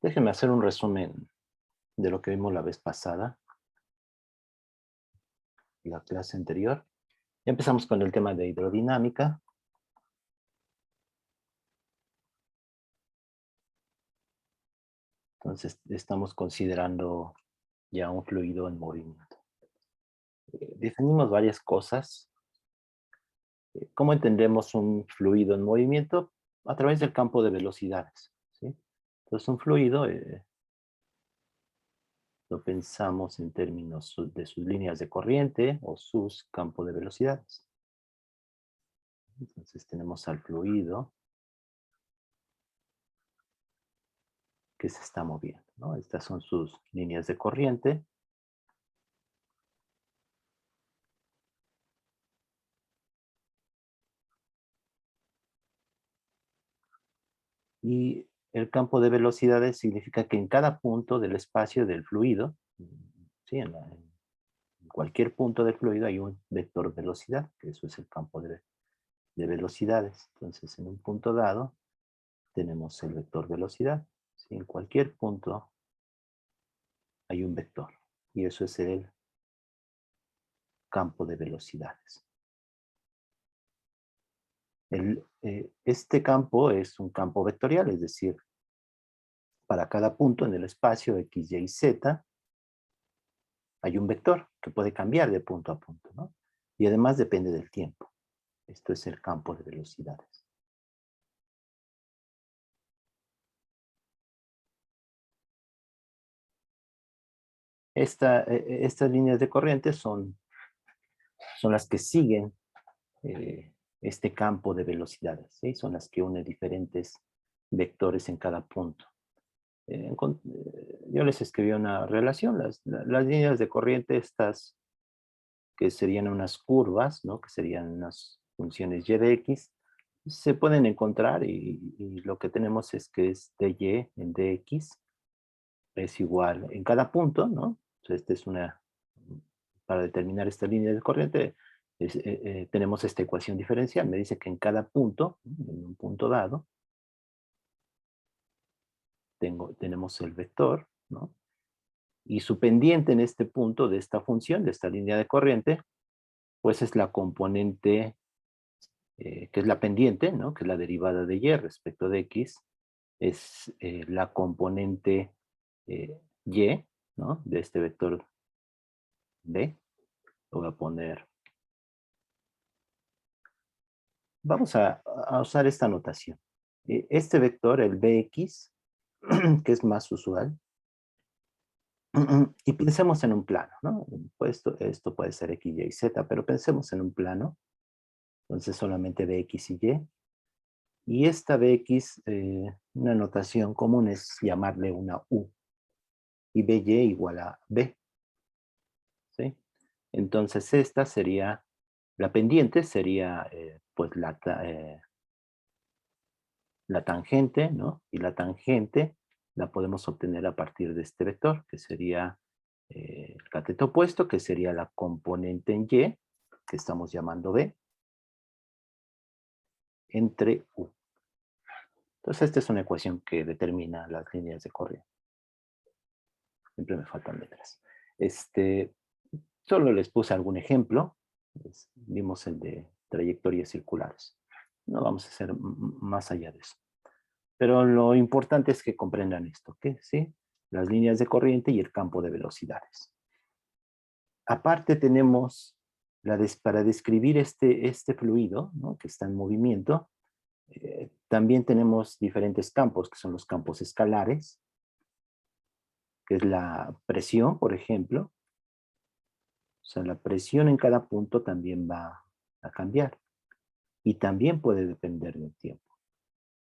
Déjenme hacer un resumen de lo que vimos la vez pasada, la clase anterior. Ya empezamos con el tema de hidrodinámica. Entonces, estamos considerando ya un fluido en movimiento. Definimos varias cosas. ¿Cómo entendemos un fluido en movimiento? A través del campo de velocidades, ¿sí? Entonces, un fluido lo pensamos en términos de sus líneas de corriente o sus campos de velocidades. Entonces, tenemos al fluido que se está moviendo, ¿no? Estas son sus líneas de corriente. Y el campo de velocidades significa que en cada punto del espacio del fluido, sí, en cualquier punto del fluido hay un vector velocidad, que eso es el campo de velocidades. Entonces, en un punto dado, tenemos el vector velocidad. ¿Sí? En cualquier punto hay un vector, y eso es el campo de velocidades. Este campo es un campo vectorial, es decir, para cada punto en el espacio X, Y, Z, hay un vector que puede cambiar de punto a punto, ¿no? Y además depende del tiempo. Esto es el campo de velocidades. Estas líneas de corriente son las que siguen este campo de velocidades, ¿sí? Son las que unen diferentes vectores en cada punto. Yo les escribí una relación, las líneas de corriente estas que serían unas curvas, ¿no? Que serían unas funciones y de x, se pueden encontrar y lo que tenemos es que es dy en dx es igual en cada punto, ¿no? Entonces, esta es para determinar esta línea de corriente, tenemos esta ecuación diferencial. Me dice que en cada punto, en un punto dado, tenemos el vector, ¿no? Y su pendiente en este punto de esta función, de esta línea de corriente, pues es la componente que es la pendiente, ¿no? Que es la derivada de y respecto de x, es la componente y, ¿no? De este vector b. Lo voy a poner. Vamos a usar esta notación. Este vector, el bx, que es más usual, y pensemos en un plano, ¿no? Pues esto puede ser x, y, z, pero pensemos en un plano. Entonces solamente bx y y. Y esta bx, una notación común es llamarle una u. Y by igual a b, ¿sí? Entonces esta sería, la pendiente sería pues la tangente, ¿no? Y la tangente la podemos obtener a partir de este vector, que sería el cateto opuesto, que sería la componente en y, que estamos llamando b, entre u. Entonces esta es una ecuación que determina las líneas de corriente. Siempre me faltan letras. Solo les puse algún ejemplo. Vimos el de trayectorias circulares. No vamos a hacer más allá de eso. Pero lo importante es que comprendan esto, ¿qué? ¿Sí? Las líneas de corriente y el campo de velocidades. Aparte tenemos, para describir este fluido, ¿no? Que está en movimiento, también tenemos diferentes campos, que son los campos escalares, que es la presión, por ejemplo. O sea, la presión en cada punto también va a cambiar y también puede depender del tiempo.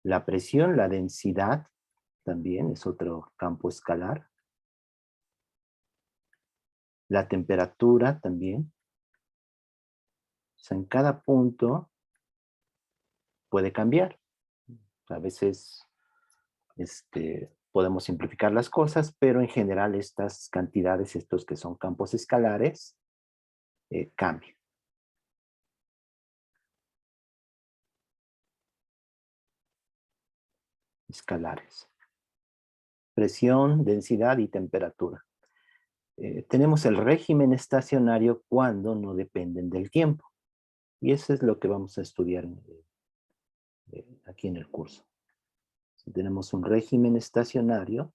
La presión, la densidad, también es otro campo escalar. La temperatura también. O sea, en cada punto puede cambiar. A veces podemos simplificar las cosas, pero en general estas cantidades, estos que son campos escalares, cambian. Escalares. presión, densidad y temperatura. Tenemos el régimen estacionario cuando no dependen del tiempo. Y eso es lo que vamos a estudiar aquí en el curso. Si tenemos un régimen estacionario,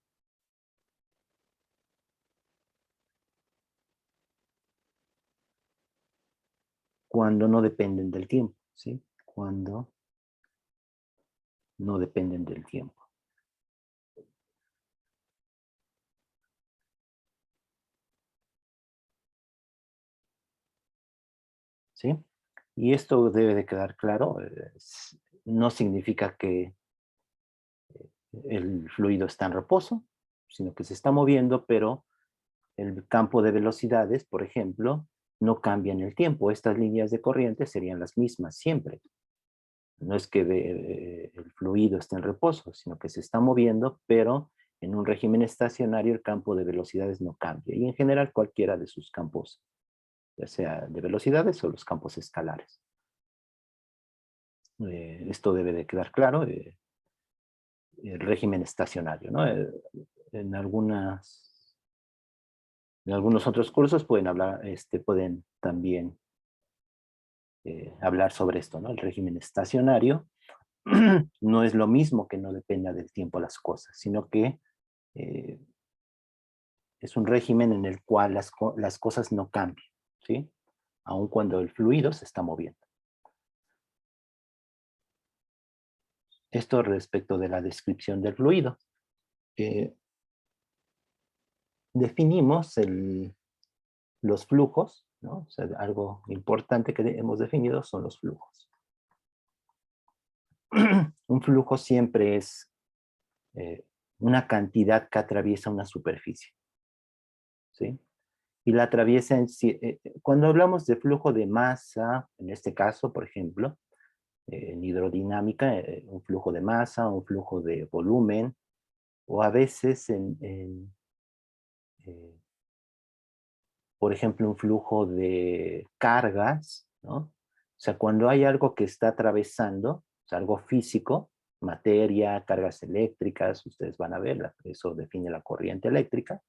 cuando no dependen del tiempo, ¿sí? Cuando no dependen del tiempo. ¿Sí? Y esto debe de quedar claro. No significa que el fluido está en reposo, sino que se está moviendo, pero el campo de velocidades, por ejemplo, no cambia en el tiempo. Estas líneas de corriente serían las mismas siempre. No es que el fluido esté en reposo, sino que se está moviendo, pero en un régimen estacionario el campo de velocidades no cambia. Y en general cualquiera de sus campos, ya sea de velocidades o los campos escalares. Esto debe de quedar claro. El régimen estacionario, ¿no? En algunos otros cursos pueden hablar, pueden también hablar sobre esto, ¿no? El régimen estacionario no es lo mismo que no dependa del tiempo las cosas, sino que eh, es un régimen en el cual las cosas no cambian, ¿sí? Aun cuando el fluido se está moviendo. Esto respecto de la descripción del fluido. Definimos los flujos, ¿no? O sea, algo importante que hemos definido son los flujos. Un flujo siempre es una cantidad que atraviesa una superficie, ¿sí? Y la atraviesa cuando hablamos de flujo de masa, en este caso, por ejemplo, en hidrodinámica, un flujo de masa, un flujo de volumen, o a veces por ejemplo, un flujo de cargas, ¿no? O sea, cuando hay algo que está atravesando, o sea, algo físico, materia, cargas eléctricas, ustedes van a ver, eso define la corriente eléctrica,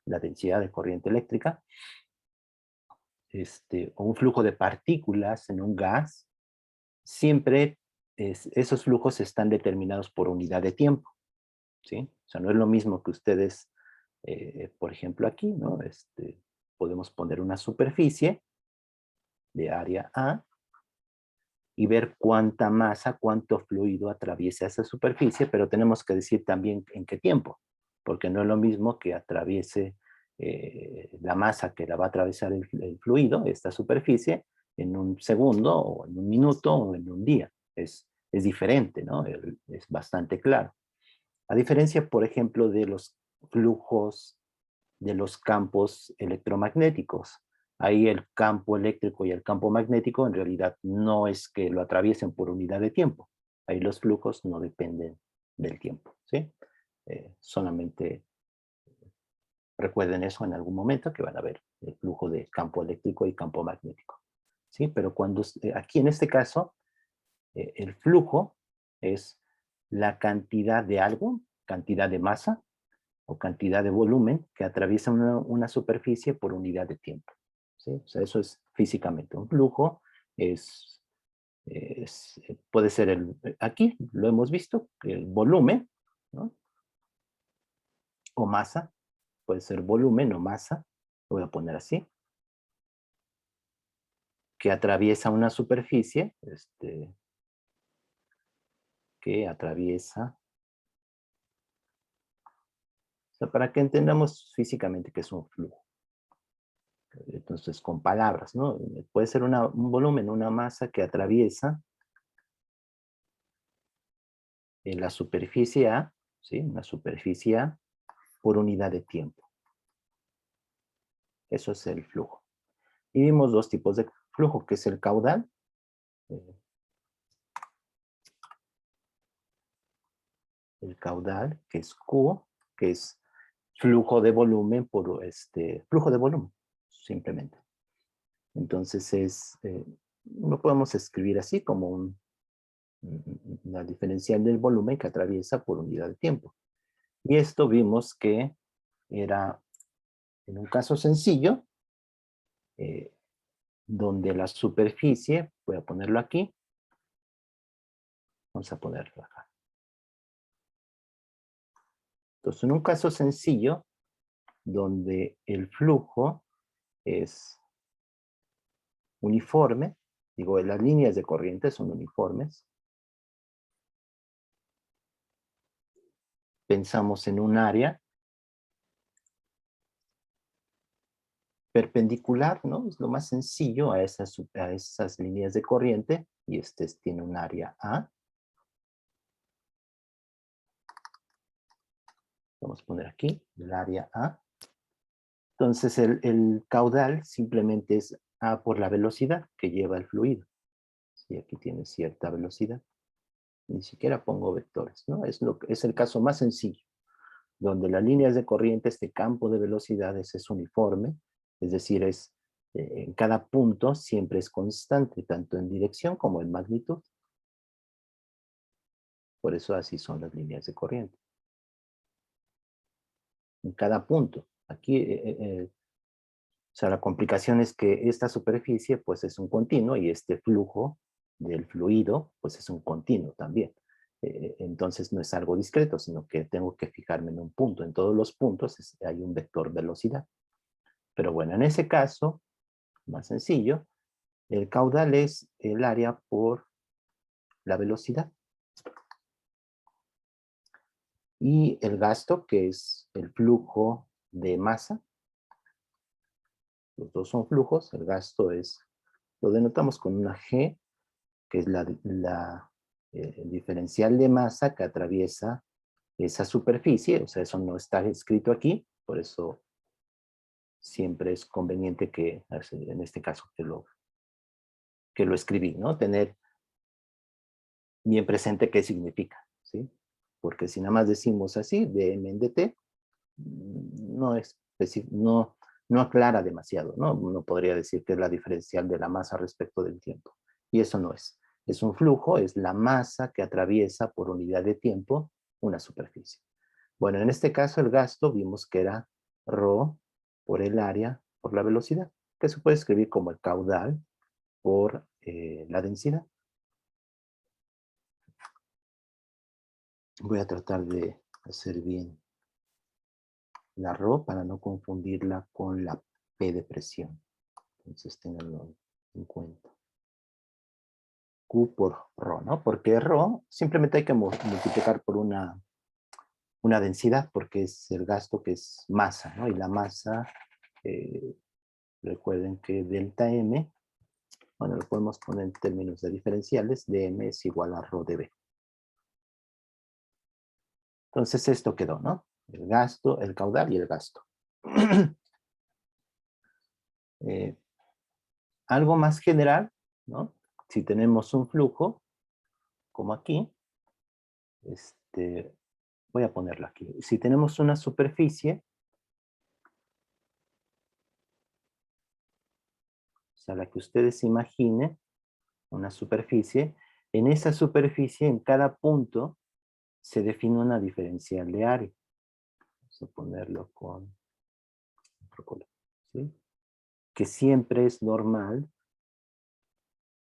la densidad de corriente eléctrica, o un flujo de partículas en un gas, siempre esos flujos están determinados por unidad de tiempo, ¿sí? O sea, no es lo mismo que ustedes, por ejemplo, aquí, ¿no? Podemos poner una superficie de área A y ver cuánta masa, cuánto fluido atraviesa esa superficie, pero tenemos que decir también en qué tiempo, porque no es lo mismo que atraviese la masa que la va a atravesar el fluido, esta superficie, en un segundo, o en un minuto, o en un día. Es diferente, ¿no? Es bastante claro. A diferencia, por ejemplo, de los flujos de los campos electromagnéticos. Ahí el campo eléctrico y el campo magnético en realidad no es que lo atraviesen por unidad de tiempo. Ahí los flujos no dependen del tiempo, ¿sí? Solamente recuerden eso en algún momento que van a ver el flujo de campo eléctrico y campo magnético, ¿sí? Pero aquí en este caso, el flujo es la cantidad de algo, cantidad de masa, o cantidad de volumen que atraviesa una superficie por unidad de tiempo, ¿sí? O sea, eso es físicamente. Un flujo puede ser aquí lo hemos visto, el volumen, ¿no? O masa, puede ser volumen o masa, lo voy a poner así, que atraviesa una superficie, que atraviesa, o sea, para que entendamos físicamente qué es un flujo. Entonces, con palabras, ¿no? Puede ser un volumen, una masa que atraviesa en la superficie A, ¿sí? Una superficie A por unidad de tiempo. Eso es el flujo. Y vimos dos tipos de flujo, que es el caudal. El caudal, que es Q, que es flujo de volumen por flujo de volumen, simplemente. Entonces lo podemos escribir así como la diferencial del volumen que atraviesa por unidad de tiempo. Y esto vimos que era, en un caso sencillo, eh, donde la superficie, voy a ponerlo aquí, vamos a ponerlo acá. Entonces, en un caso sencillo, donde el flujo es uniforme, digo, las líneas de corriente son uniformes, pensamos en un área perpendicular, ¿no? Es lo más sencillo a esas líneas de corriente, y este tiene un área A. Vamos a poner aquí el área A. Entonces el caudal simplemente es A por la velocidad que lleva el fluido. Si aquí tiene cierta velocidad, ni siquiera pongo vectores, ¿no? Es el caso más sencillo, donde las líneas de corriente, este campo de velocidades es uniforme, es decir, en cada punto siempre es constante, tanto en dirección como en magnitud. Por eso así son las líneas de corriente. En cada punto. Aquí, o sea, la complicación es que esta superficie pues es un continuo y este flujo del fluido pues es un continuo también. Entonces no es algo discreto, sino que tengo que fijarme en un punto. En todos los puntos hay un vector velocidad. Pero bueno, en ese caso, más sencillo, el caudal es el área por la velocidad. Y el gasto, que es el flujo de masa. Los dos son flujos. El gasto lo denotamos con una G, que es el diferencial de masa que atraviesa esa superficie. O sea, eso no está escrito aquí, por eso siempre es conveniente que, en este caso, que lo escribí, ¿no? Tener bien presente qué significa, ¿sí? Porque si nada más decimos así, dm en dt, no, no aclara demasiado, ¿no? Uno podría decir que es la diferencial de la masa respecto del tiempo. Y eso no es. Es un flujo, es la masa que atraviesa por unidad de tiempo una superficie. Bueno, en este caso el gasto vimos que era ρ por el área por la velocidad, que se puede escribir como el caudal por la densidad. Voy a tratar de hacer bien la ρ para no confundirla con la P de presión. Entonces tenganlo en cuenta. Q por ρ, ¿no? Porque ρ simplemente hay que multiplicar por una densidad, porque es el gasto que es masa, ¿no? Y la masa, recuerden que delta M, bueno, lo podemos poner en términos de diferenciales, dm es igual a ρ de B. Entonces esto quedó, ¿no? El gasto, el caudal y el gasto. Algo más general, ¿no? Si tenemos un flujo, como aquí, voy a ponerlo aquí. Si tenemos una superficie, o sea, la que ustedes imaginen, una superficie, en esa superficie, en cada punto, se define una diferencial de área. Vamos a ponerlo con otro color, ¿sí? Que siempre es normal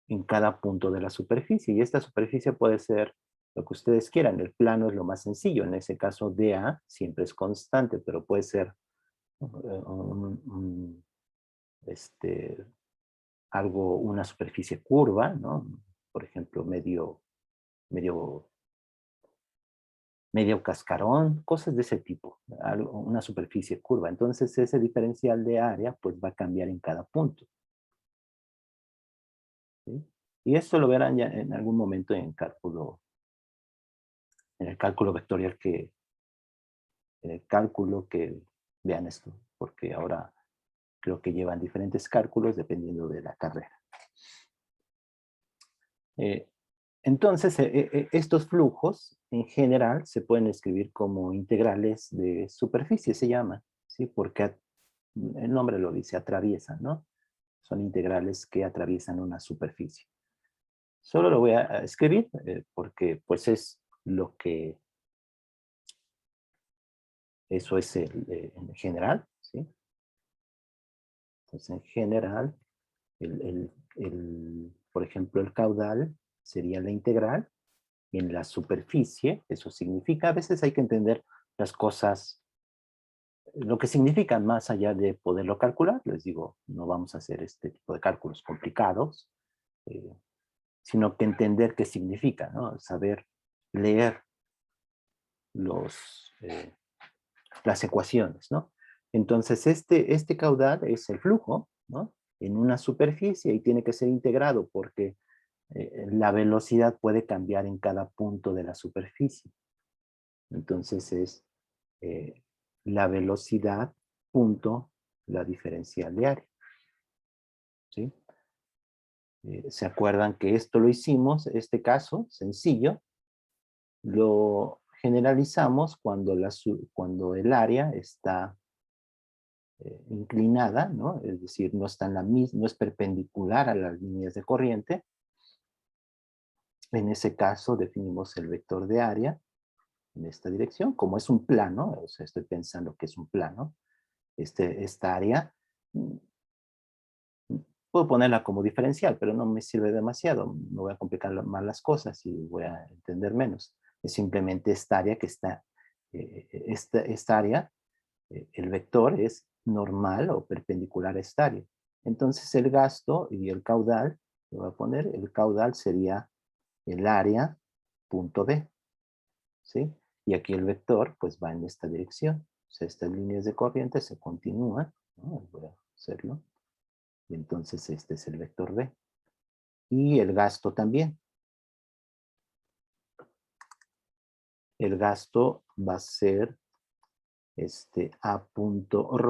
en cada punto de la superficie. Y esta superficie puede ser lo que ustedes quieran. El plano es lo más sencillo. En ese caso, dA siempre es constante, pero puede ser una superficie curva, ¿no? Por ejemplo, medio cascarón, cosas de ese tipo, una superficie curva. Entonces ese diferencial de área pues va a cambiar en cada punto, ¿sí? Y esto lo verán ya en algún momento en el cálculo vectorial en el cálculo que vean esto, porque ahora creo que llevan diferentes cálculos dependiendo de la carrera. Entonces, estos flujos en general se pueden escribir como integrales de superficie, se llaman, ¿sí? Porque el nombre lo dice, atraviesan, ¿no? Son integrales que atraviesan una superficie. Solo lo voy a escribir porque pues es lo que Eso es en general, ¿sí? Entonces, en general, por ejemplo, el caudal sería la integral en la superficie. Eso significa, a veces hay que entender las cosas, lo que significan más allá de poderlo calcular. Les digo, no vamos a hacer este tipo de cálculos complicados, eh, sino que entender qué significa, ¿no? Saber leer las ecuaciones, ¿no? Entonces, este caudal es el flujo, ¿no? En una superficie y tiene que ser integrado porque la velocidad puede cambiar en cada punto de la superficie. Entonces es eh, la velocidad punto la diferencial de área, ¿sí? ¿Se acuerdan que esto lo hicimos, este caso sencillo, lo generalizamos cuando el área está inclinada, ¿no? Es decir, no está en la misma, no es perpendicular a las líneas de corriente. En ese caso definimos el vector de área en esta dirección, como es un plano, o sea, estoy pensando que es un plano, esta área, puedo ponerla como diferencial, pero no me sirve demasiado, me voy a complicar más las cosas y voy a entender menos. Es simplemente esta área que está, esta área, el vector es normal o perpendicular a esta área. Entonces el gasto y el caudal, lo voy a poner, el caudal sería el área punto B, ¿sí? Y aquí el vector pues va en esta dirección. O sea, estas líneas de corriente se continúan, ¿no? Voy a hacerlo. Y entonces este es el vector B. Y el gasto también. El gasto va a ser A punto ρ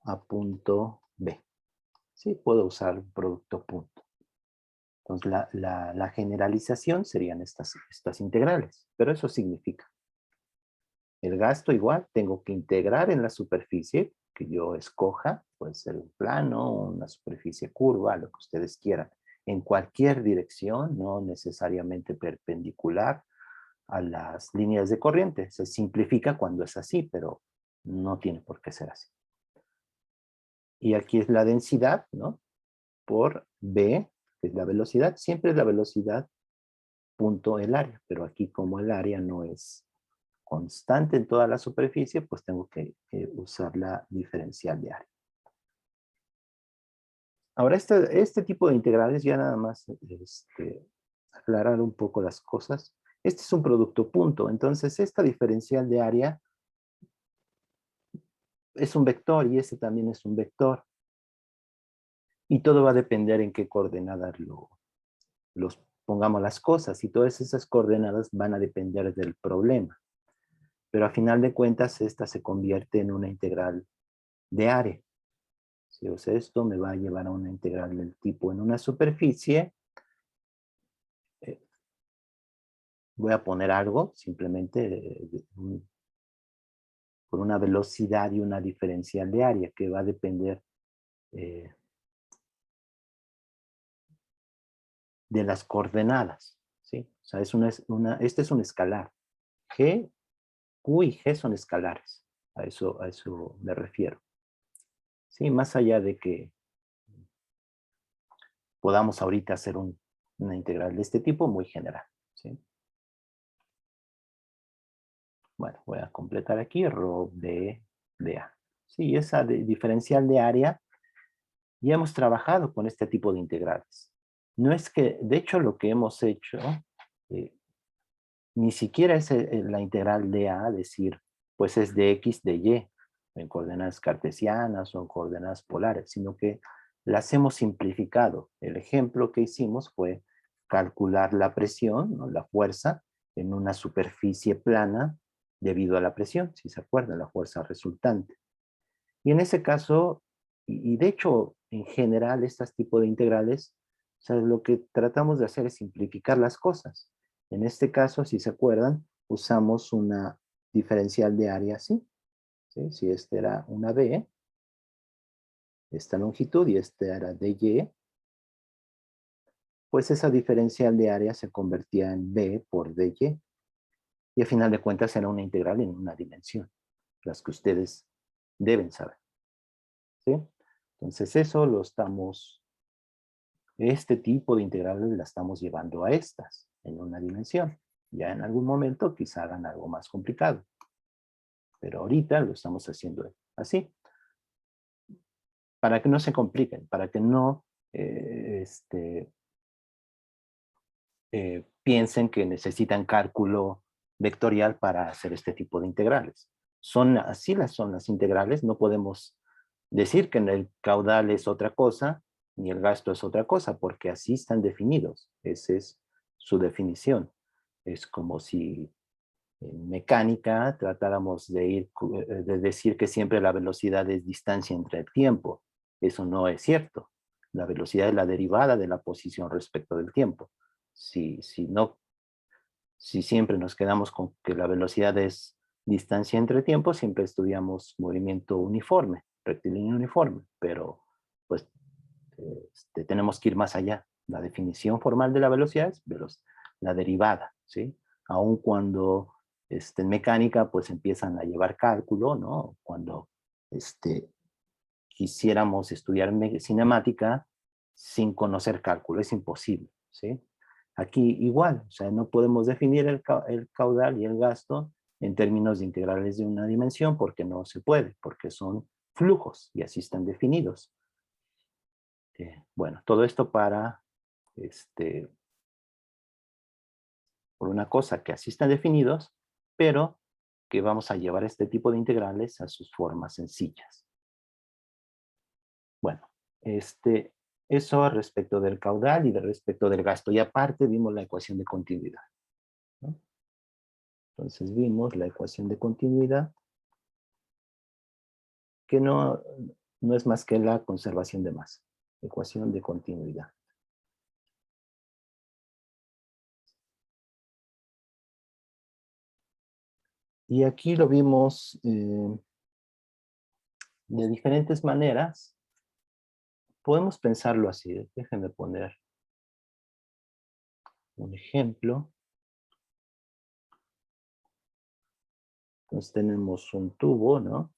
a punto B. Sí, puedo usar producto punto. Entonces la generalización serían estas integrales. Pero eso significa el gasto igual, tengo que integrar en la superficie que yo escoja, puede ser un plano, una superficie curva, lo que ustedes quieran, en cualquier dirección, no necesariamente perpendicular a las líneas de corriente. Se simplifica cuando es así, pero no tiene por qué ser así. Y aquí es la densidad, ¿no? Por B, que es la velocidad, siempre es la velocidad punto el área, pero aquí como el área no es constante en toda la superficie, pues tengo que usar la diferencial de área. Ahora, este tipo de integrales, ya nada más aclarar un poco las cosas. Este es un producto punto, entonces esta diferencial de área es un vector y este también es un vector. Y todo va a depender en qué coordenadas los pongamos las cosas, y todas esas coordenadas van a depender del problema. Pero a final de cuentas, esta se convierte en una integral de área. Si o sea, esto me va a llevar a una integral del tipo en una superficie. Voy a poner algo, simplemente por una velocidad y una diferencial de área que va a depender de las coordenadas, ¿sí? O sea, este es un escalar. G, Q y G son escalares. A eso me refiero. Sí, más allá de que podamos ahorita hacer una integral de este tipo muy general, ¿sí? Bueno, voy a completar aquí ρ de A. Sí, esa diferencial de área, ya hemos trabajado con este tipo de integrales. No es que, de hecho, lo que hemos hecho, eh, ni siquiera es la integral de A, decir, pues es de X, de Y, en coordenadas cartesianas o en coordenadas polares, sino que las hemos simplificado. El ejemplo que hicimos fue calcular la presión, ¿no? La fuerza, en una superficie plana debido a la presión, si se acuerdan, la fuerza resultante. Y en ese caso, y de hecho, en general, estos tipos de integrales, o sea, lo que tratamos de hacer es simplificar las cosas. En este caso, si se acuerdan, usamos una diferencial de área así. ¿Sí? Si esta era una B, esta longitud y esta era dy, pues esa diferencial de área se convertía en B por dy. Y a final de cuentas será una integral en una dimensión, las que ustedes deben saber. ¿Sí? Entonces eso lo estamos, este tipo de integrales la estamos llevando a estas, en una dimensión. Ya en algún momento quizá hagan algo más complicado. Pero ahorita lo estamos haciendo así. Para que no se compliquen, para que no piensen que necesitan cálculo vectorial para hacer este tipo de integrales. Son las integrales, no podemos decir que el caudal es otra cosa, ni el gasto es otra cosa, porque así están definidos. Esa es su definición. Es como si en mecánica tratáramos de decir que siempre la velocidad es distancia entre el tiempo. Eso no es cierto. La velocidad es la derivada de la posición respecto del tiempo. No, si siempre nos quedamos con que la velocidad es distancia entre tiempo, siempre estudiamos movimiento uniforme, rectilíneo uniforme, pero pues tenemos que ir más allá. La definición formal de la velocidad es la derivada, ¿sí? Aun cuando en mecánica pues empiezan a llevar cálculo, ¿no? Cuando quisiéramos estudiar cinemática sin conocer cálculo, es imposible, ¿sí? Aquí igual, o sea, no podemos definir el caudal y el gasto en términos de integrales de una dimensión porque no se puede, porque son flujos y así están definidos. Bueno, todo esto por una cosa que así están definidos, pero que vamos a llevar este tipo de integrales a sus formas sencillas. Bueno, eso respecto del caudal y respecto del gasto. Y aparte vimos la ecuación de continuidad, ¿no? Entonces vimos la ecuación de continuidad, que no es más que la conservación de masa. Ecuación de continuidad. Y aquí lo vimos de diferentes maneras. Podemos pensarlo así. Déjenme poner un ejemplo. Entonces tenemos un tubo, ¿no?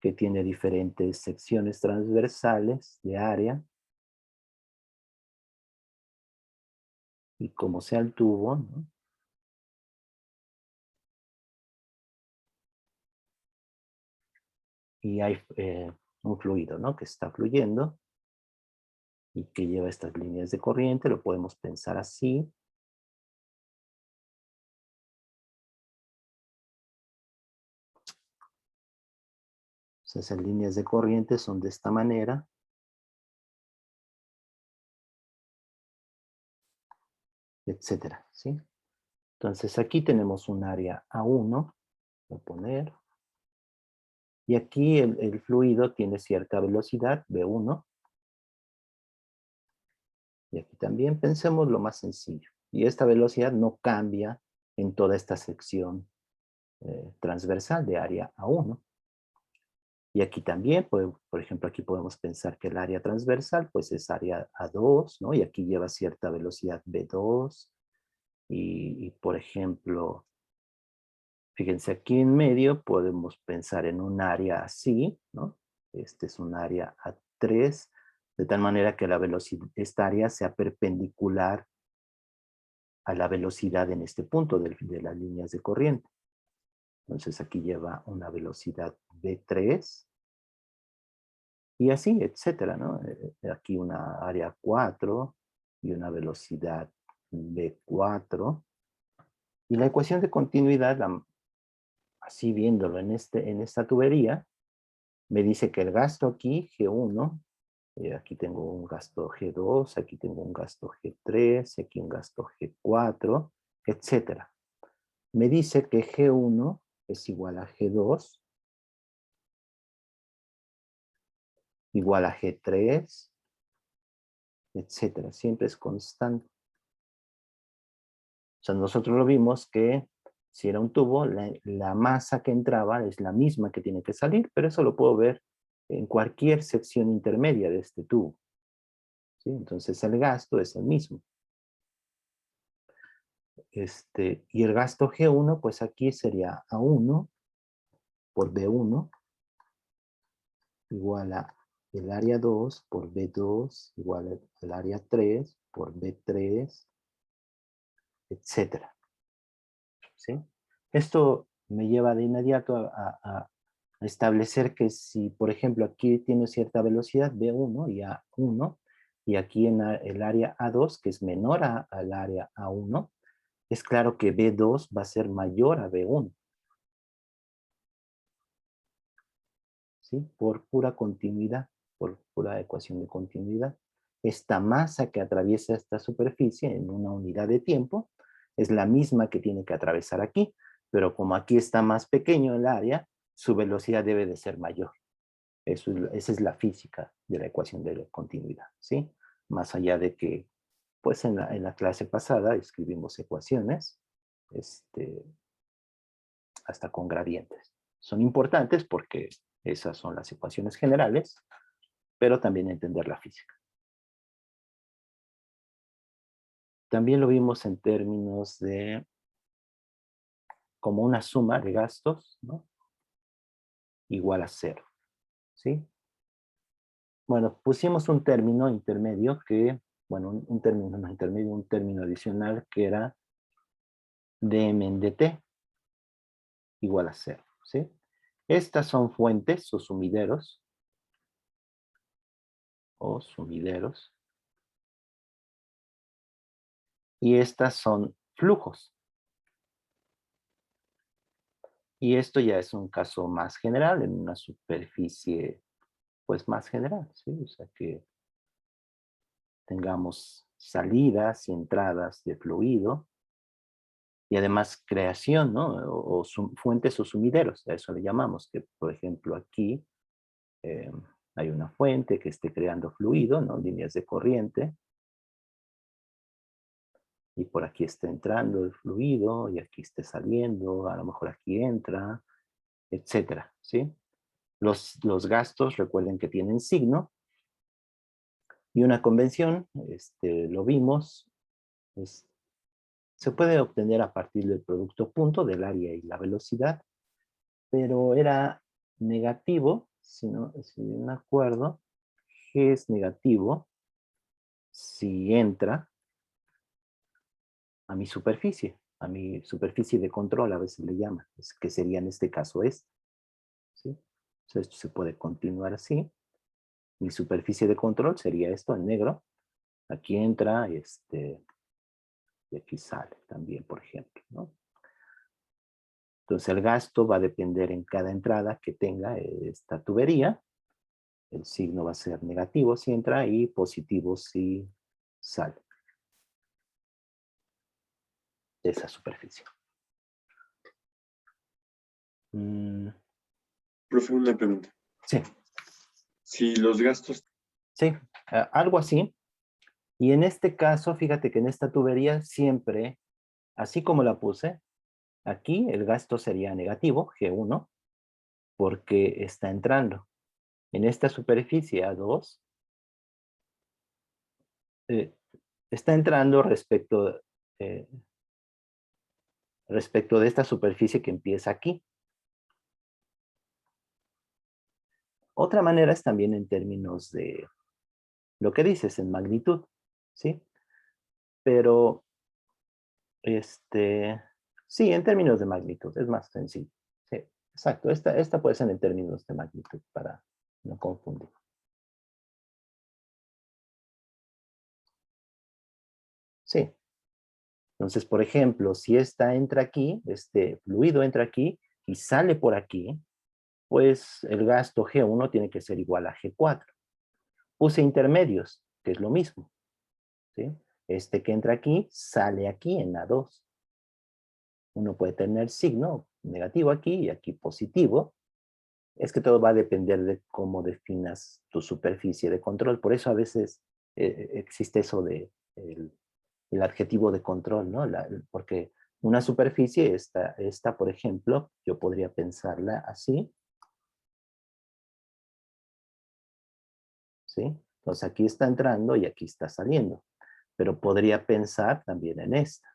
Que tiene diferentes secciones transversales de área. Y como sea el tubo, ¿no? Y hay un fluido, ¿no? Que está fluyendo y que lleva estas líneas de corriente. Lo podemos pensar así. Esas líneas de corriente son de esta manera. Etcétera, ¿sí? Entonces aquí tenemos un área A1. Voy a poner. Y aquí el fluido tiene cierta velocidad, V1. Y aquí también pensemos lo más sencillo. Y esta velocidad no cambia en toda esta sección transversal de área A1. Y aquí también, por ejemplo, aquí podemos pensar que el área transversal pues es área A2, ¿no? Y aquí lleva cierta velocidad V2. Y por ejemplo, fíjense aquí en medio podemos pensar en un área así, ¿no? Este es un área A3, de tal manera que la velocidad, esta área sea perpendicular a la velocidad en este punto de las líneas de corriente. Entonces aquí lleva una velocidad V3 y así, etcétera, ¿no? Aquí una área 4 y una velocidad V4. Y la ecuación de continuidad, así viéndolo en esta tubería, me dice que el gasto aquí, G1, aquí tengo un gasto G2, aquí tengo un gasto G3, aquí un gasto G4, etcétera. Me dice que G1 es igual a G2, igual a G3, etcétera. Siempre es constante. O sea, nosotros lo vimos que si era un tubo, la masa que entraba es la misma que tiene que salir, pero eso lo puedo ver en cualquier sección intermedia de este tubo, ¿sí? Entonces el gasto es el mismo. Y el gasto G1, pues aquí sería A1 por B1 igual a el área 2 por B2 igual al área 3 por B3, etcétera. ¿Sí? Esto me lleva de inmediato a establecer que si, por ejemplo, aquí tiene cierta velocidad B1 y A1, y aquí en el área A2, que es menor al área A1, es claro que B2 va a ser mayor a B1. ¿Sí? Por pura continuidad, por pura ecuación de continuidad. Esta masa que atraviesa esta superficie en una unidad de tiempo es la misma que tiene que atravesar aquí, pero como aquí está más pequeño el área, su velocidad debe de ser mayor. Esa es la física de la ecuación de la continuidad, ¿sí? Más allá de que, pues en la clase pasada escribimos ecuaciones, hasta con gradientes. Son importantes porque esas son las ecuaciones generales, pero también entender la física. También lo vimos en términos de como una suma de gastos, ¿no? Igual a cero, ¿sí? Bueno, pusimos un término intermedio que, bueno, un término no intermedio, un término adicional que era dm en dt igual a cero, ¿sí? Estas son fuentes o sumideros, y estas son flujos. Y esto ya es un caso más general, en una superficie, pues más general, ¿sí? O sea, que tengamos salidas y entradas de fluido, y además creación, ¿no? O fuentes o sumideros, a eso le llamamos, que por ejemplo aquí eh, hay una fuente que esté creando fluido, ¿no? Líneas de corriente, y por aquí está entrando el fluido, y aquí está saliendo, a lo mejor aquí entra, etcétera, ¿sí? Los gastos, recuerden que tienen signo, y una convención, lo vimos, se puede obtener a partir del producto punto del área y la velocidad, pero era negativo, si no me acuerdo, G es negativo si entra a mi superficie de control, a veces le llaman, que sería en este caso este, ¿sí? Entonces esto se puede continuar así. Mi superficie de control sería esto en negro. Aquí entra, y aquí sale también, por ejemplo, ¿no? Entonces el gasto va a depender en cada entrada que tenga esta tubería. El signo va a ser negativo si entra y positivo si sale de esa superficie. Profe, una pregunta. Sí, Si los gastos... sí, algo así. Y en este caso, fíjate que en esta tubería siempre, así como la puse, aquí el gasto sería negativo, G1, porque está entrando. En esta superficie A2, eh, está entrando eh, respecto de esta superficie que empieza aquí. Otra manera es también en términos de lo que dices, en magnitud, ¿sí? Pero, sí, en términos de magnitud, es más sencillo. Sí, exacto. Esta puede ser en términos de magnitud para no confundir. Sí. Entonces, por ejemplo, si esta entra aquí, este fluido entra aquí y sale por aquí, pues el gasto G1 tiene que ser igual a G4. Puse intermedios, que es lo mismo, ¿sí? Este que entra aquí, sale aquí en A2. Uno puede tener signo negativo aquí y aquí positivo. Es que todo va a depender de cómo definas tu superficie de control. Por eso a veces existe eso de el adjetivo de control, ¿no? Porque una superficie, esta, por ejemplo, yo podría pensarla así, ¿sí? Entonces aquí está entrando y aquí está saliendo. Pero podría pensar también en esta.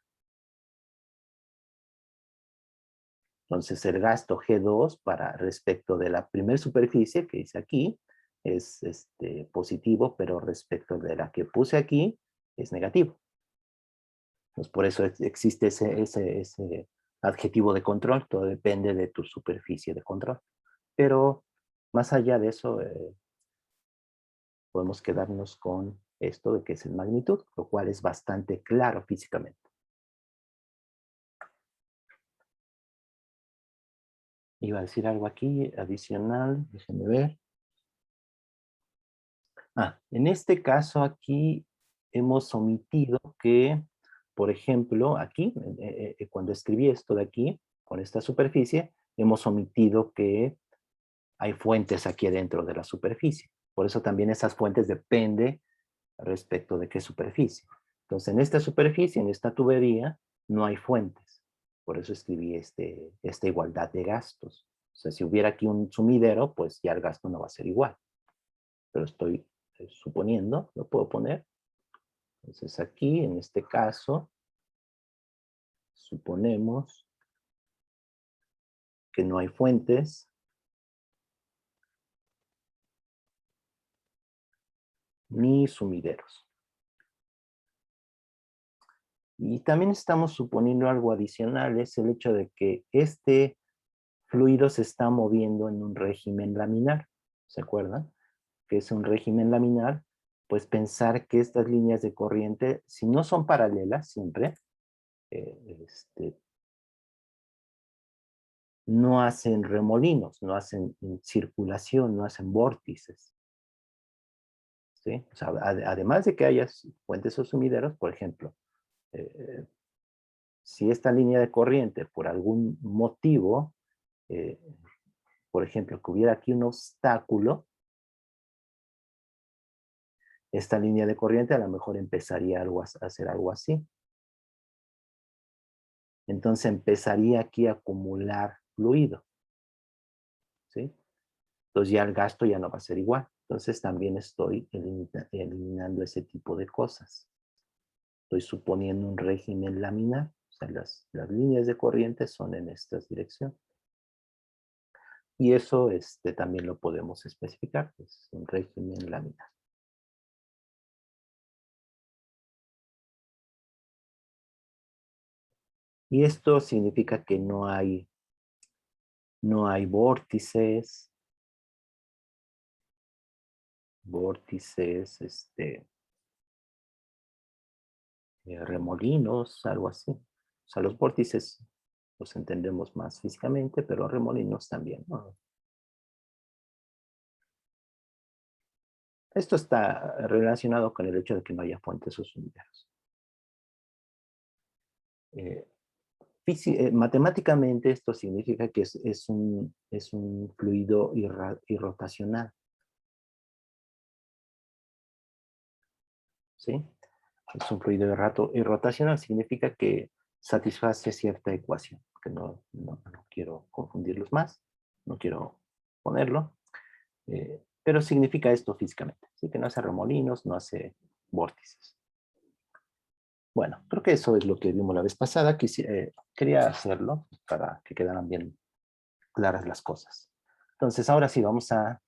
Entonces el gasto G2 para respecto de la primera superficie que hice aquí es positivo, pero respecto de la que puse aquí es negativo. Entonces por eso existe ese adjetivo de control, todo depende de tu superficie de control. Pero más allá de eso, podemos quedarnos con esto de que es en magnitud, lo cual es bastante claro físicamente. Iba a decir algo aquí adicional, déjenme ver. En este caso aquí hemos omitido que, por ejemplo, aquí, cuando escribí esto de aquí, con esta superficie, hemos omitido que hay fuentes aquí adentro de la superficie. Por eso también esas fuentes dependen respecto de qué superficie. Entonces, en esta superficie, en esta tubería, no hay fuentes. Por eso escribí esta igualdad de gastos. O sea, si hubiera aquí un sumidero, pues ya el gasto no va a ser igual. Pero estoy suponiendo, lo puedo poner. Entonces aquí, en este caso, suponemos que no hay fuentes ni sumideros. Y también estamos suponiendo algo adicional, es el hecho de que este fluido se está moviendo en un régimen laminar. ¿Se acuerdan? Que es un régimen laminar, pues pensar que estas líneas de corriente, si no son paralelas siempre, no hacen remolinos, no hacen circulación, no hacen vórtices. ¿Sí? O sea, además de que haya fuentes o sumideros, por ejemplo, eh, si esta línea de corriente por algún motivo, eh, por ejemplo, que hubiera aquí un obstáculo, esta línea de corriente a lo mejor empezaría a hacer algo así. Entonces empezaría aquí a acumular fluido. ¿Sí? Entonces ya el gasto ya no va a ser igual. Entonces también estoy eliminando ese tipo de cosas. Estoy suponiendo un régimen laminar. O sea, las líneas de corriente son en esta dirección. Y eso también lo podemos especificar. Es un régimen laminar. Y esto significa que no hay vórtices, remolinos, algo así. O sea, los vórtices los entendemos más físicamente, pero remolinos también, ¿no? Esto está relacionado con el hecho de que no haya fuentes o sumideros. Matemáticamente esto significa que es un fluido irrotacional. ¿Sí? Es un fluido irrotacional, significa que satisface cierta ecuación, que no quiero confundirlos más, no quiero ponerlo, pero significa esto físicamente, ¿sí? Que no hace remolinos, no hace vórtices. Bueno, creo que eso es lo que vimos la vez pasada, quería hacerlo para que quedaran bien claras las cosas. Entonces, ahora sí vamos a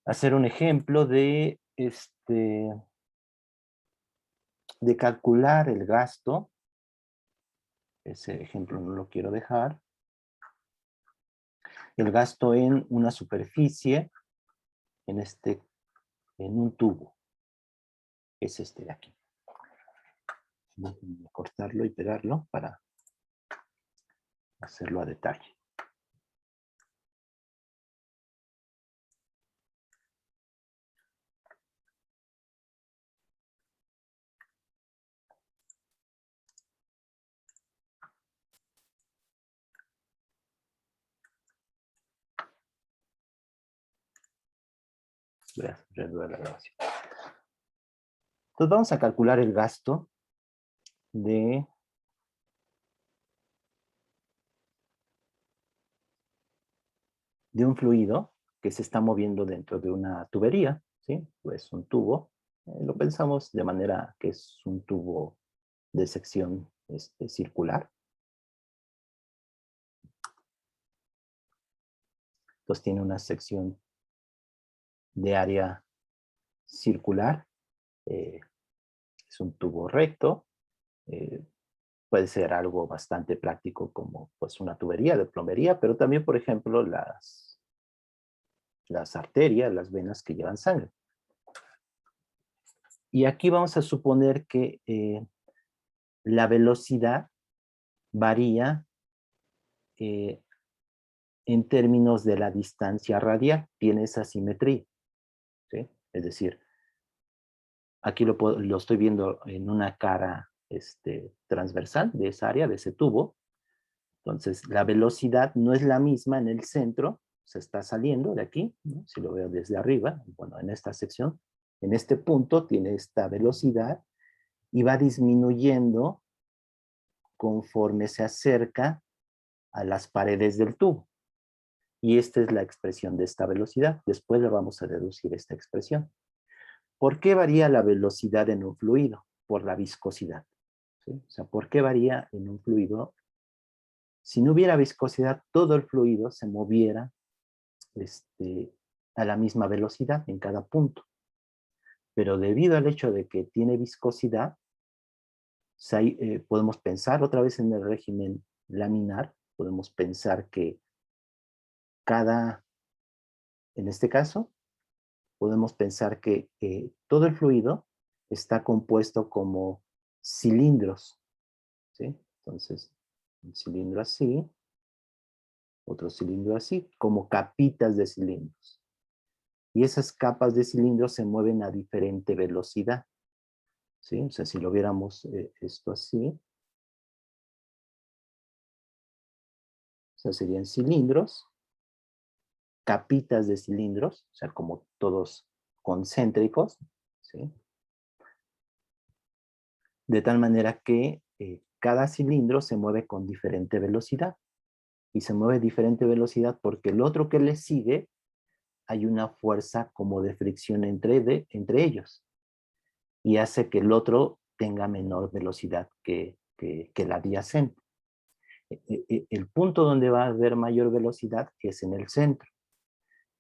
hacer un ejemplo de calcular el gasto. Ese ejemplo no lo quiero dejar. El gasto en una superficie, en un tubo. Es este de aquí. Voy a cortarlo y pegarlo para hacerlo a detalle. Voy a reanudar la grabación. Entonces vamos a calcular el gasto de un fluido que se está moviendo dentro de una tubería, ¿sí? Pues un tubo. Lo pensamos de manera que es un tubo de sección circular. Entonces tiene una sección de área circular. Es un tubo recto. Puede ser algo bastante práctico como pues una tubería de plomería, pero también, por ejemplo, las arterias, las venas que llevan sangre. Y aquí vamos a suponer que la velocidad varía en términos de la distancia radial. Tiene esa simetría, ¿sí? Es decir, aquí lo estoy viendo en una cara transversal de esa área, de ese tubo. Entonces, la velocidad no es la misma en el centro, se está saliendo de aquí, ¿no? Si lo veo desde arriba, bueno, en esta sección, en este punto tiene esta velocidad y va disminuyendo conforme se acerca a las paredes del tubo. Y esta es la expresión de esta velocidad. Después le vamos a deducir esta expresión. ¿Por qué varía la velocidad en un fluido? Por la viscosidad, ¿sí? O sea, ¿por qué varía en un fluido? Si no hubiera viscosidad, todo el fluido se moviera a la misma velocidad en cada punto. Pero debido al hecho de que tiene viscosidad, podemos pensar otra vez en el régimen laminar, podemos pensar que en este caso, podemos pensar que todo el fluido está compuesto como cilindros, ¿sí? Entonces, un cilindro así, otro cilindro así, como capitas de cilindros. Y esas capas de cilindros se mueven a diferente velocidad, ¿sí? O sea, si lo viéramos esto así, o sea, serían cilindros, capitas de cilindros, o sea, como todos concéntricos, ¿sí? De tal manera que cada cilindro se mueve con diferente velocidad. Y se mueve a diferente velocidad porque el otro que le sigue, hay una fuerza como de fricción entre ellos. Y hace que el otro tenga menor velocidad que la adyacente. El punto donde va a haber mayor velocidad es en el centro.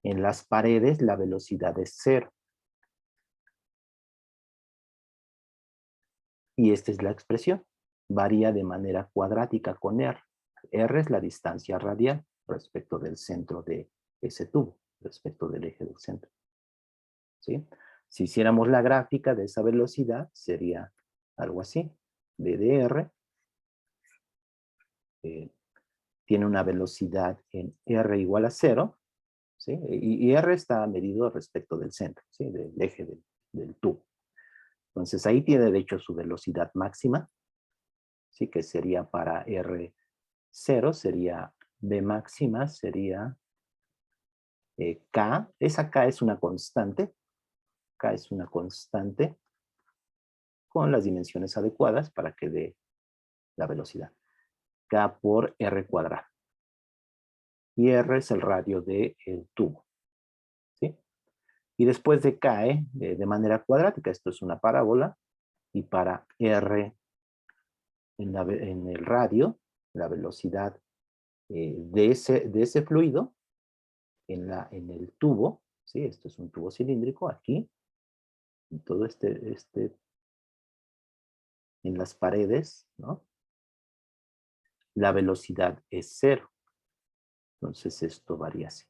En las paredes la velocidad es cero. Y esta es la expresión. Varía de manera cuadrática con R. R es la distancia radial respecto del centro de ese tubo, respecto del eje del centro, ¿sí? Si hiciéramos la gráfica de esa velocidad, sería algo así. V de R tiene una velocidad en R igual a 0, ¿sí? Y R está medido respecto del centro, ¿sí? Del eje del tubo. Entonces ahí tiene de hecho su velocidad máxima, ¿sí? Que sería para R0, sería V máxima, sería K. Esa K es una constante. K es una constante con las dimensiones adecuadas para que dé la velocidad. K por R cuadrado. Y R es el radio del tubo, ¿sí? Y después decae de manera cuadrática. Esto es una parábola. Y para R en el radio, la velocidad de ese fluido en el tubo, ¿sí? Esto es un tubo cilíndrico aquí. En todo en las paredes, ¿no? La velocidad es cero. Entonces esto varía así.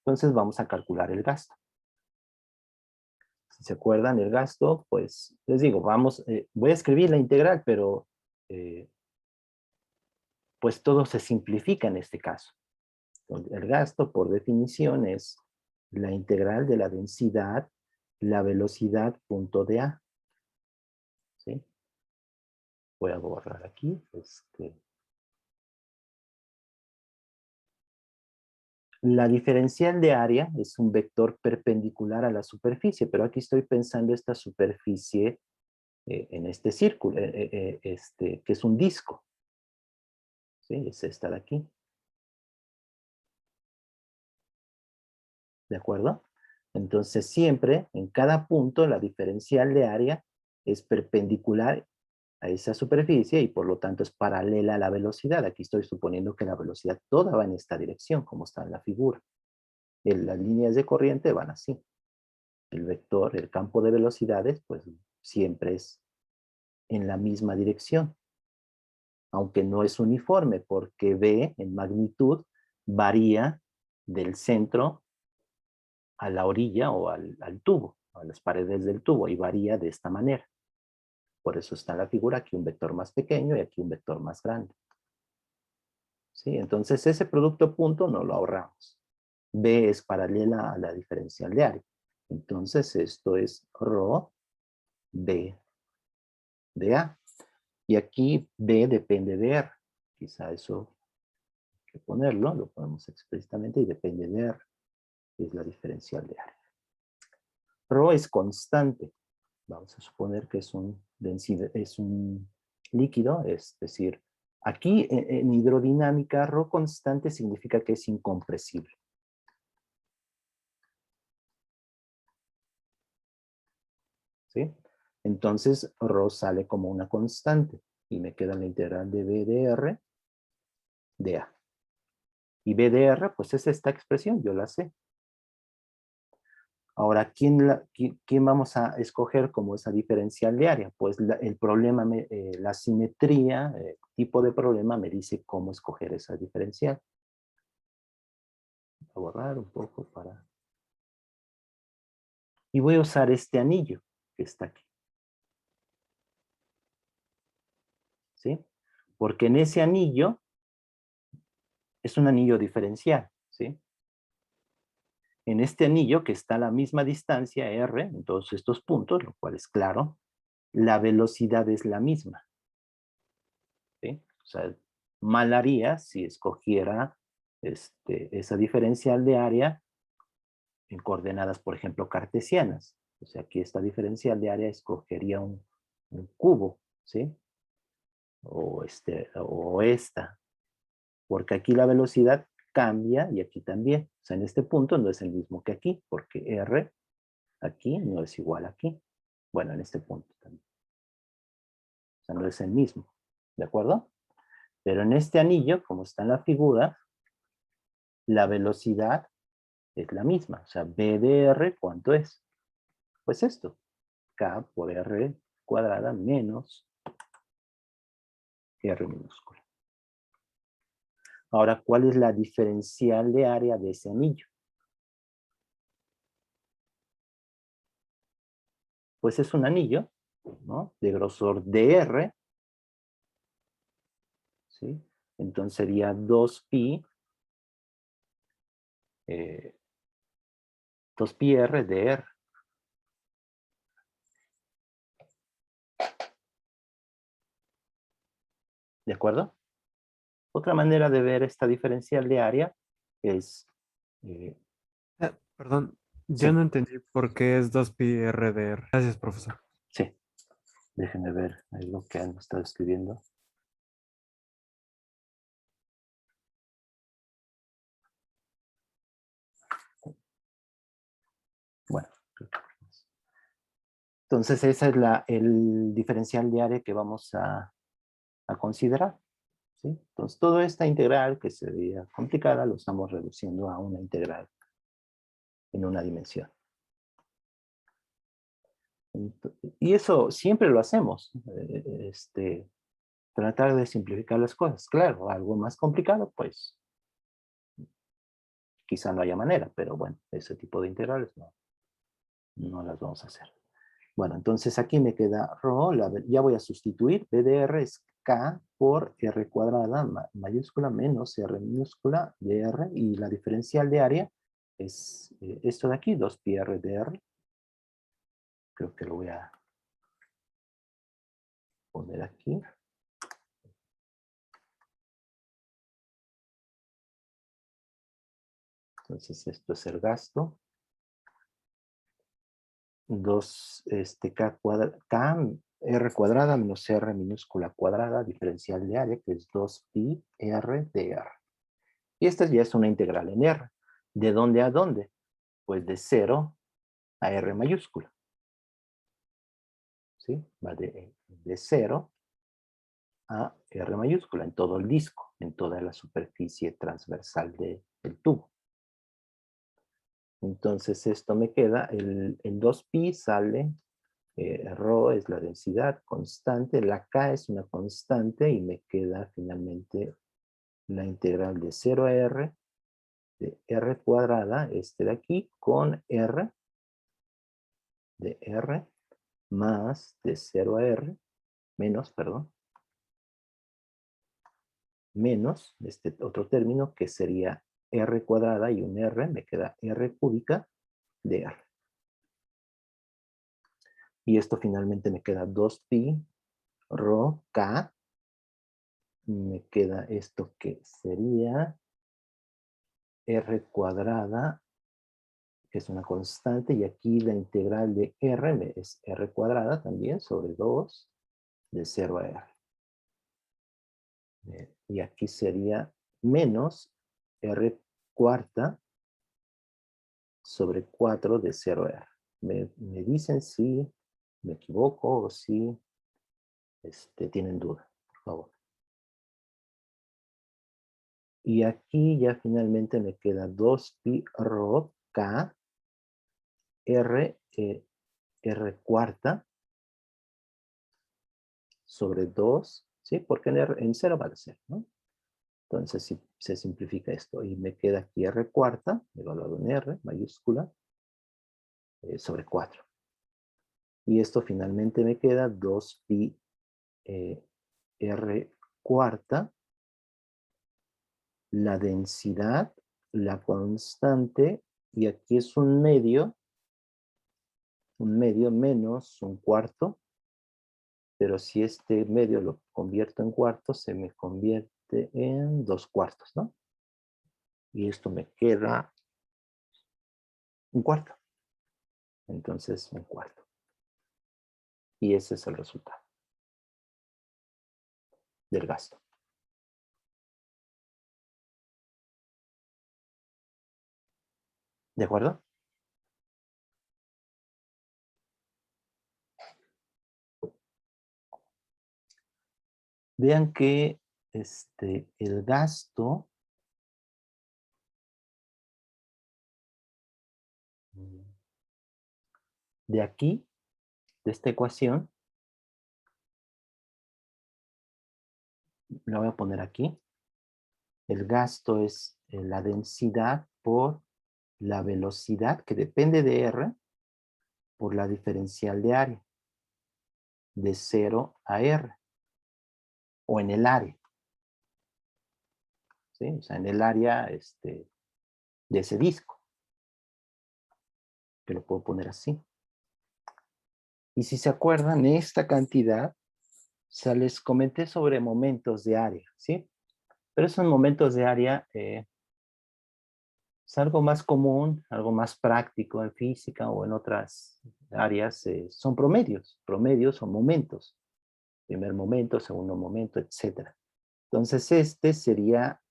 Entonces vamos a calcular el gasto. Si se acuerdan el gasto, pues les digo, voy a escribir la integral, pero pues todo se simplifica en este caso. Entonces, el gasto, por definición, es la integral de la densidad, la velocidad punto de A. ¿Sí? Voy a borrar aquí. La diferencial de área es un vector perpendicular a la superficie, pero aquí estoy pensando esta superficie en este círculo, que es un disco. ¿Sí? Es esta de aquí. ¿De acuerdo? Entonces siempre, en cada punto, la diferencial de área es perpendicular a esa superficie y por lo tanto es paralela a la velocidad. Aquí estoy suponiendo que la velocidad toda va en esta dirección, como está en la figura. Las líneas de corriente van así. El vector, el campo de velocidades, pues siempre es en la misma dirección. Aunque no es uniforme, porque V en magnitud varía del centro a la orilla o al tubo, a las paredes del tubo, y varía de esta manera. Por eso está en la figura aquí un vector más pequeño y aquí un vector más grande. ¿Sí? Entonces ese producto punto no lo ahorramos. B es paralela a la diferencial de área. Entonces esto es ρ B de A. Y aquí B depende de R. Quizá eso hay que ponerlo, lo ponemos explícitamente y depende de R, que es la diferencial de área. Rho es constante. Vamos a suponer que es un líquido, es decir, aquí en hidrodinámica, Rho constante significa que es incompresible. ¿Sí? Entonces, Rho sale como una constante y me queda la integral de B de R de A. Y B de R, pues es esta expresión, yo la sé. Ahora, ¿quién vamos a escoger como esa diferencial de área? Pues el problema, la simetría, tipo de problema me dice cómo escoger esa diferencial. Voy a borrar un poco para... Y voy a usar este anillo que está aquí. ¿Sí? Porque en ese anillo es un anillo diferencial. ¿Sí? En este anillo que está a la misma distancia, R, en todos estos puntos, lo cual es claro, la velocidad es la misma. ¿Sí? O sea, mal haría si escogiera esa diferencial de área en coordenadas, por ejemplo, cartesianas. O sea, aquí esta diferencial de área escogería un cubo, ¿sí? O esta. Porque aquí la velocidad cambia y aquí también. O sea, en este punto no es el mismo que aquí, porque R aquí no es igual aquí. Bueno, en este punto también. O sea, no es el mismo. ¿De acuerdo? Pero en este anillo, como está en la figura, la velocidad es la misma. O sea, B de R, ¿cuánto es? Pues esto. K por R cuadrada menos R minúscula. Ahora, ¿cuál es la diferencial de área de ese anillo? Pues es un anillo, ¿no? De grosor dr, ¿sí? Entonces sería 2pi, 2pi r de r. ¿De acuerdo? Otra manera de ver esta diferencial de área es... Perdón, yo sí, no entendí por qué es 2pi RDR. Gracias, profesor. sí. Déjenme ver ahí lo que han estado escribiendo. Bueno, entonces esa es el diferencial de área que vamos a considerar. ¿Sí? Entonces toda esta integral que se veía complicada lo estamos reduciendo a una integral en una dimensión. Y eso siempre lo hacemos. Tratar de simplificar las cosas. Claro, algo más complicado, pues quizá no haya manera, pero bueno, ese tipo de integrales no las vamos a hacer. Bueno, entonces aquí me queda ρ, ya voy a sustituir, B de R es K por R cuadrada mayúscula menos R minúscula de R, y la diferencial de área es esto de aquí, 2pi R de R. Creo que lo voy a poner aquí. Entonces esto es el gasto. 2, K, R cuadrada menos R minúscula cuadrada, diferencial de área, que es 2pi R de R. Y esta ya es una integral en R. ¿De dónde a dónde? Pues de 0 a R mayúscula. ¿Sí? Va de 0 a R mayúscula en todo el disco, en toda la superficie transversal del tubo. Entonces esto me queda, el 2pi sale, ρ es la densidad constante, la K es una constante y me queda finalmente la integral de 0 a R, de R cuadrada, este de aquí, con R, de R, más de 0 a R, menos, perdón, menos este otro término que sería R cuadrada y un R, me queda R cúbica de R. Y esto finalmente me queda 2pi rho K. Me queda esto que sería R cuadrada, que es una constante, y aquí la integral de R es R cuadrada también sobre 2 de 0 a R. Y aquí sería menos R cuarta sobre 4 de 0 a R. Me dicen si me equivoco o si tienen duda, por favor. Y aquí ya finalmente me queda 2pi rho K R, R cuarta sobre 2, ¿sí? Porque en 0 vale 0, ¿no? Entonces si se simplifica esto y me queda aquí R cuarta, evaluado en R, mayúscula, sobre 4. Y esto finalmente me queda 2pi R cuarta, la densidad, la constante, y aquí es un medio menos un cuarto, pero si este medio lo convierto en cuartos, se me convierte en 2 cuartos, ¿no? Y esto me queda un cuarto. Entonces, un cuarto. Y ese es el resultado del gasto. ¿De acuerdo? Vean que el gasto de aquí, de esta ecuación, lo voy a poner aquí. El gasto es la densidad por la velocidad, que depende de R, por la diferencial de área, de 0 a R, o en el área. ¿Sí? O sea, en el área de ese disco, que lo puedo poner así. Y si se acuerdan, esta cantidad, o sea, les comenté sobre momentos de área, ¿sí? Pero esos momentos de área es algo más común, algo más práctico en física o en otras áreas, son promedios o momentos. Primer momento, segundo momento, etc. Entonces, este sería,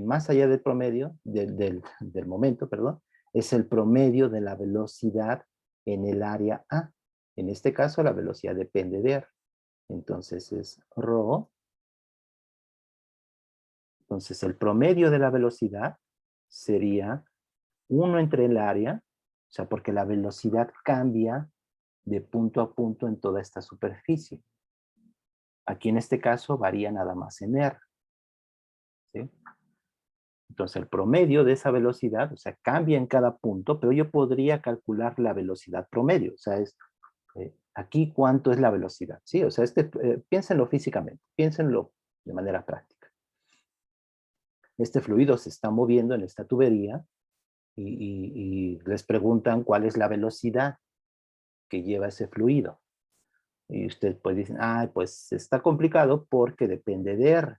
más allá del promedio, del momento, perdón, es el promedio de la velocidad en el área A. En este caso, la velocidad depende de R. Entonces, es ρ. Entonces, el promedio de la velocidad sería 1 entre el área, o sea, porque la velocidad cambia de punto a punto en toda esta superficie. Aquí en este caso varía nada más en R. ¿Sí? Entonces el promedio de esa velocidad, o sea, cambia en cada punto, pero yo podría calcular la velocidad promedio. O sea, aquí cuánto es la velocidad. ¿Sí? O sea, piénsenlo físicamente, piénsenlo de manera práctica. Este fluido se está moviendo en esta tubería y les preguntan cuál es la velocidad que lleva ese fluido. Y usted pues dice, pues está complicado porque depende de R.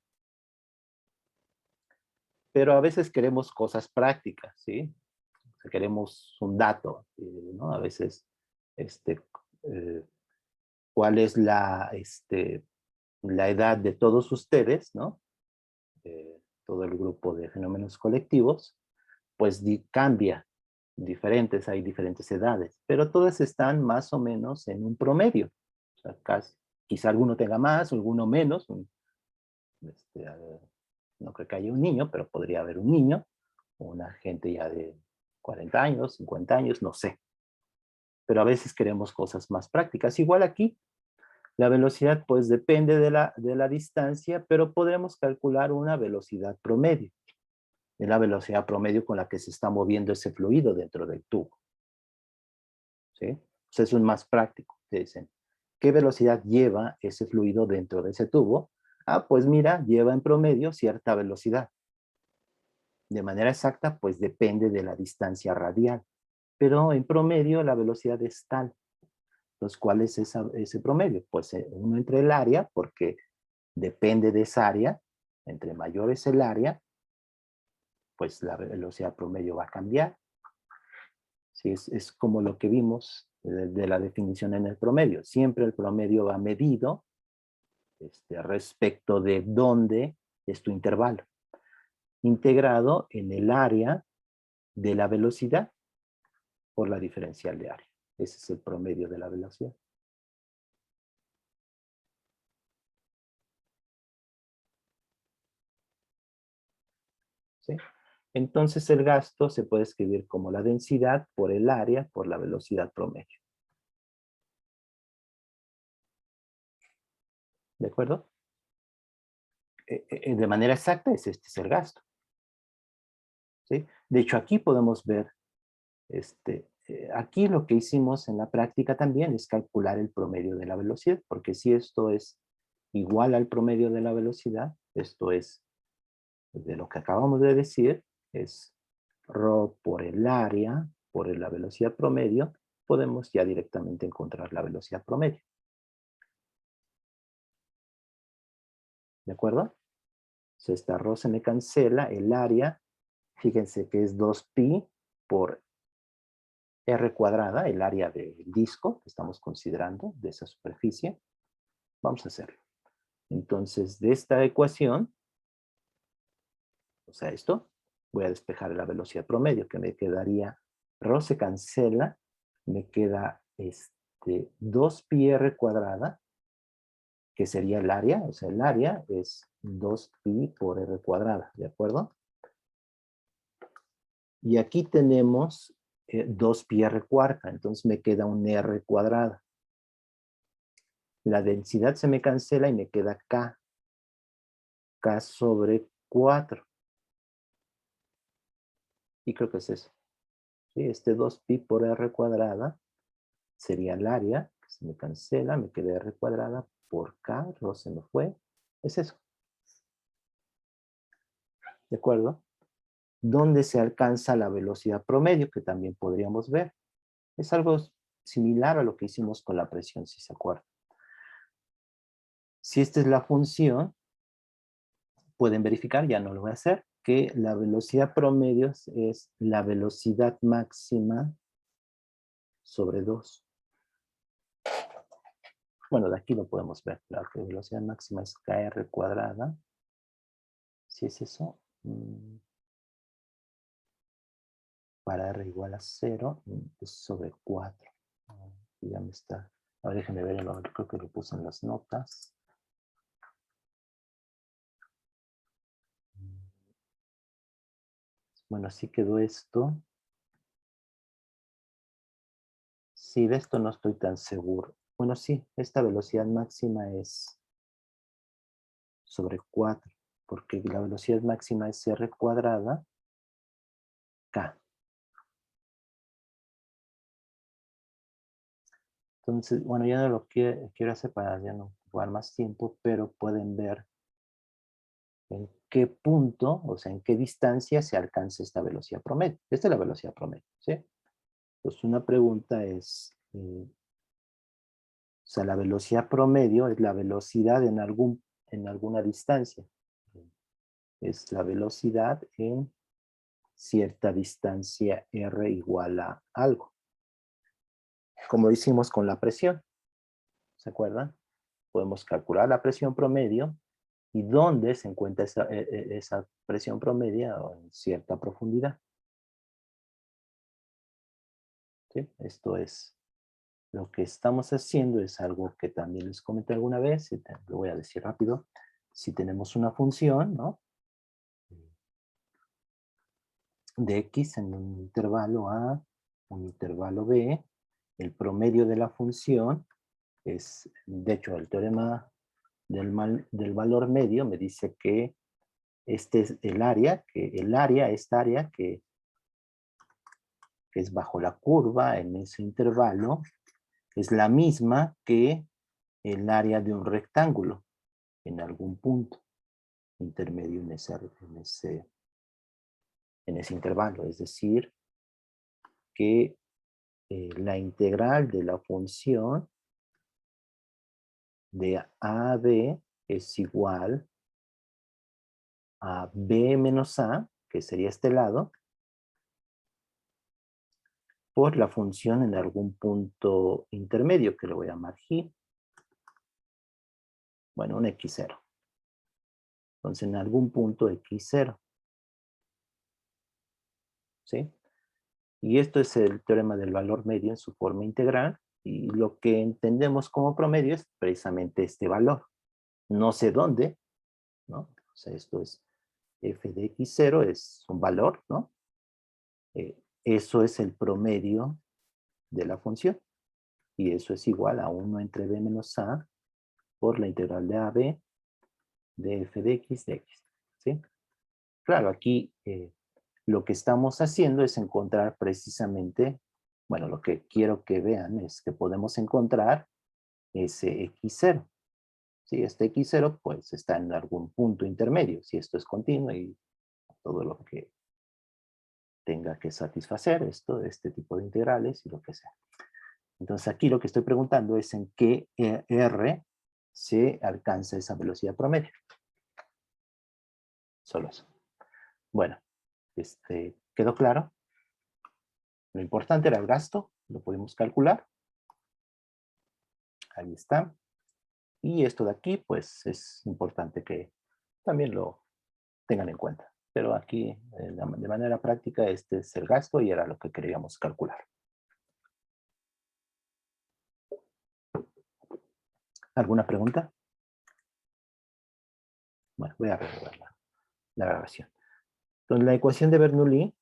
Pero a veces queremos cosas prácticas, ¿sí? O sea, queremos un dato, ¿no? A veces, ¿cuál es la edad de todos ustedes, ¿no? Todo el grupo de fenómenos colectivos, pues cambia, hay diferentes edades, pero todas están más o menos en un promedio. O sea, quizá alguno tenga más, alguno menos. No creo que haya un niño, pero podría haber un niño, o una gente ya de 40 años, 50 años, no sé. Pero a veces queremos cosas más prácticas. Igual aquí, la velocidad pues depende de la distancia, pero podremos calcular una velocidad promedio. Es la velocidad promedio con la que se está moviendo ese fluido dentro del tubo. ¿Sí? O sea, eso es más práctico. Te dicen, ¿qué velocidad lleva ese fluido dentro de ese tubo? Ah, pues mira, lleva en promedio cierta velocidad. De manera exacta, pues depende de la distancia radial. Pero en promedio la velocidad es tal. Entonces, ¿cuál es ese promedio? Pues uno entre el área, porque depende de esa área. Entre mayor es el área, pues la velocidad promedio va a cambiar. Sí, es como lo que vimos de la definición en el promedio. Siempre el promedio va medido respecto de dónde es tu intervalo, integrado en el área de la velocidad por la diferencial de área. Ese es el promedio de la velocidad. ¿Sí? Entonces el gasto se puede escribir como la densidad por el área por la velocidad promedio. ¿De acuerdo? De manera exacta, este es el gasto. ¿Sí? De hecho, aquí podemos ver, aquí lo que hicimos en la práctica también es calcular el promedio de la velocidad, porque si esto es igual al promedio de la velocidad, esto es de lo que acabamos de decir, es ρ por el área, por la velocidad promedio, podemos ya directamente encontrar la velocidad promedio. ¿De acuerdo? Si esta ρ se me cancela, el área, fíjense que es 2pi por r cuadrada, el área del disco que estamos considerando, de esa superficie. Vamos a hacerlo. Entonces, de esta ecuación, o sea, esto, voy a despejar la velocidad promedio, que me quedaría, ρ se cancela, me queda 2pi r cuadrada, que sería el área, o sea, el área es 2pi por r cuadrada, ¿de acuerdo? Y aquí tenemos 2pi r cuarta, entonces me queda un r cuadrada. La densidad se me cancela y me queda k sobre 4. Y creo que es eso. ¿Sí? 2pi por r cuadrada sería el área, que se me cancela, me queda r cuadrada por k, no se me fue. Es eso. ¿De acuerdo? ¿Dónde se alcanza la velocidad promedio? Que también podríamos ver. Es algo similar a lo que hicimos con la presión, si se acuerdan. Si esta es la función, pueden verificar, ya no lo voy a hacer, que la velocidad promedio es la velocidad máxima sobre 2. Bueno, de aquí lo podemos ver. La velocidad máxima es kr cuadrada. Si es eso, para r igual a 0, es sobre 4. Y ya me está. Ahora déjenme ver, creo que lo puse en las notas. Bueno, así quedó esto. Sí, de esto no estoy tan seguro. Bueno, sí, esta velocidad máxima es sobre 4, porque la velocidad máxima es r cuadrada k. Entonces, bueno, ya no lo quiero hacer para ya no jugar más tiempo, pero pueden ver en qué punto, o sea, en qué distancia se alcanza esta velocidad promedio. Esta es la velocidad promedio, ¿sí? Entonces, una pregunta es, o sea, la velocidad promedio es la velocidad en alguna distancia. Es la velocidad en cierta distancia r igual a algo. Como hicimos con la presión, ¿se acuerdan? Podemos calcular la presión promedio y dónde se encuentra esa presión promedio en cierta profundidad. ¿Sí? Esto es lo que estamos haciendo es algo que también les comenté alguna vez, y lo voy a decir rápido. Si tenemos una función, ¿no?, de x en un intervalo A, un intervalo B, el promedio de la función es, de hecho, el teorema del valor medio me dice que este es el área, esta área que es bajo la curva en ese intervalo, es la misma que el área de un rectángulo en algún punto intermedio en ese intervalo. Es decir, que la integral de la función de A a B es igual a B menos A, que sería este lado, por la función en algún punto intermedio, que le voy a llamar G. Bueno, un X0. Entonces, en algún punto X0. ¿Sí? Y esto es el teorema del valor medio en su forma integral. Y lo que entendemos como promedio es precisamente este valor. No sé dónde, ¿no? O sea, esto es f de x0, es un valor, ¿no? Eso es el promedio de la función. Y eso es igual a 1 entre b menos a por la integral de ab de f de x, ¿sí? Claro, aquí lo que estamos haciendo es encontrar precisamente, bueno, lo que quiero que vean es que podemos encontrar ese x0. ¿Sí? Este x0 pues está en algún punto intermedio, si esto es continuo y todo lo que tenga que satisfacer este tipo de integrales y lo que sea. Entonces aquí lo que estoy preguntando es en qué R se alcanza esa velocidad promedio. Solo eso. Bueno, ¿quedó claro? Lo importante era el gasto, lo pudimos calcular. Ahí está. Y esto de aquí, pues es importante que también lo tengan en cuenta. Pero aquí, de manera práctica, este es el gasto y era lo que queríamos calcular. ¿Alguna pregunta? Bueno, voy a resolver la grabación. Entonces, la ecuación de Bernoulli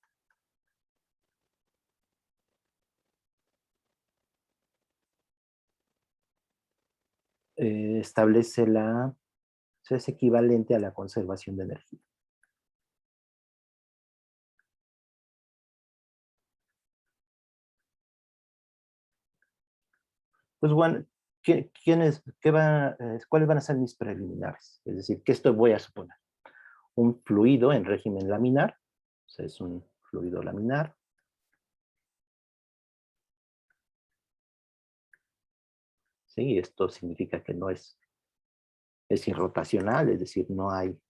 establece o sea, es equivalente a la conservación de energía. Pues bueno, ¿cuáles van a ser mis preliminares? Es decir, ¿qué voy a suponer? Un fluido en régimen laminar, o sea, es un fluido laminar. Sí, esto significa que no es irrotacional, es decir, no hay,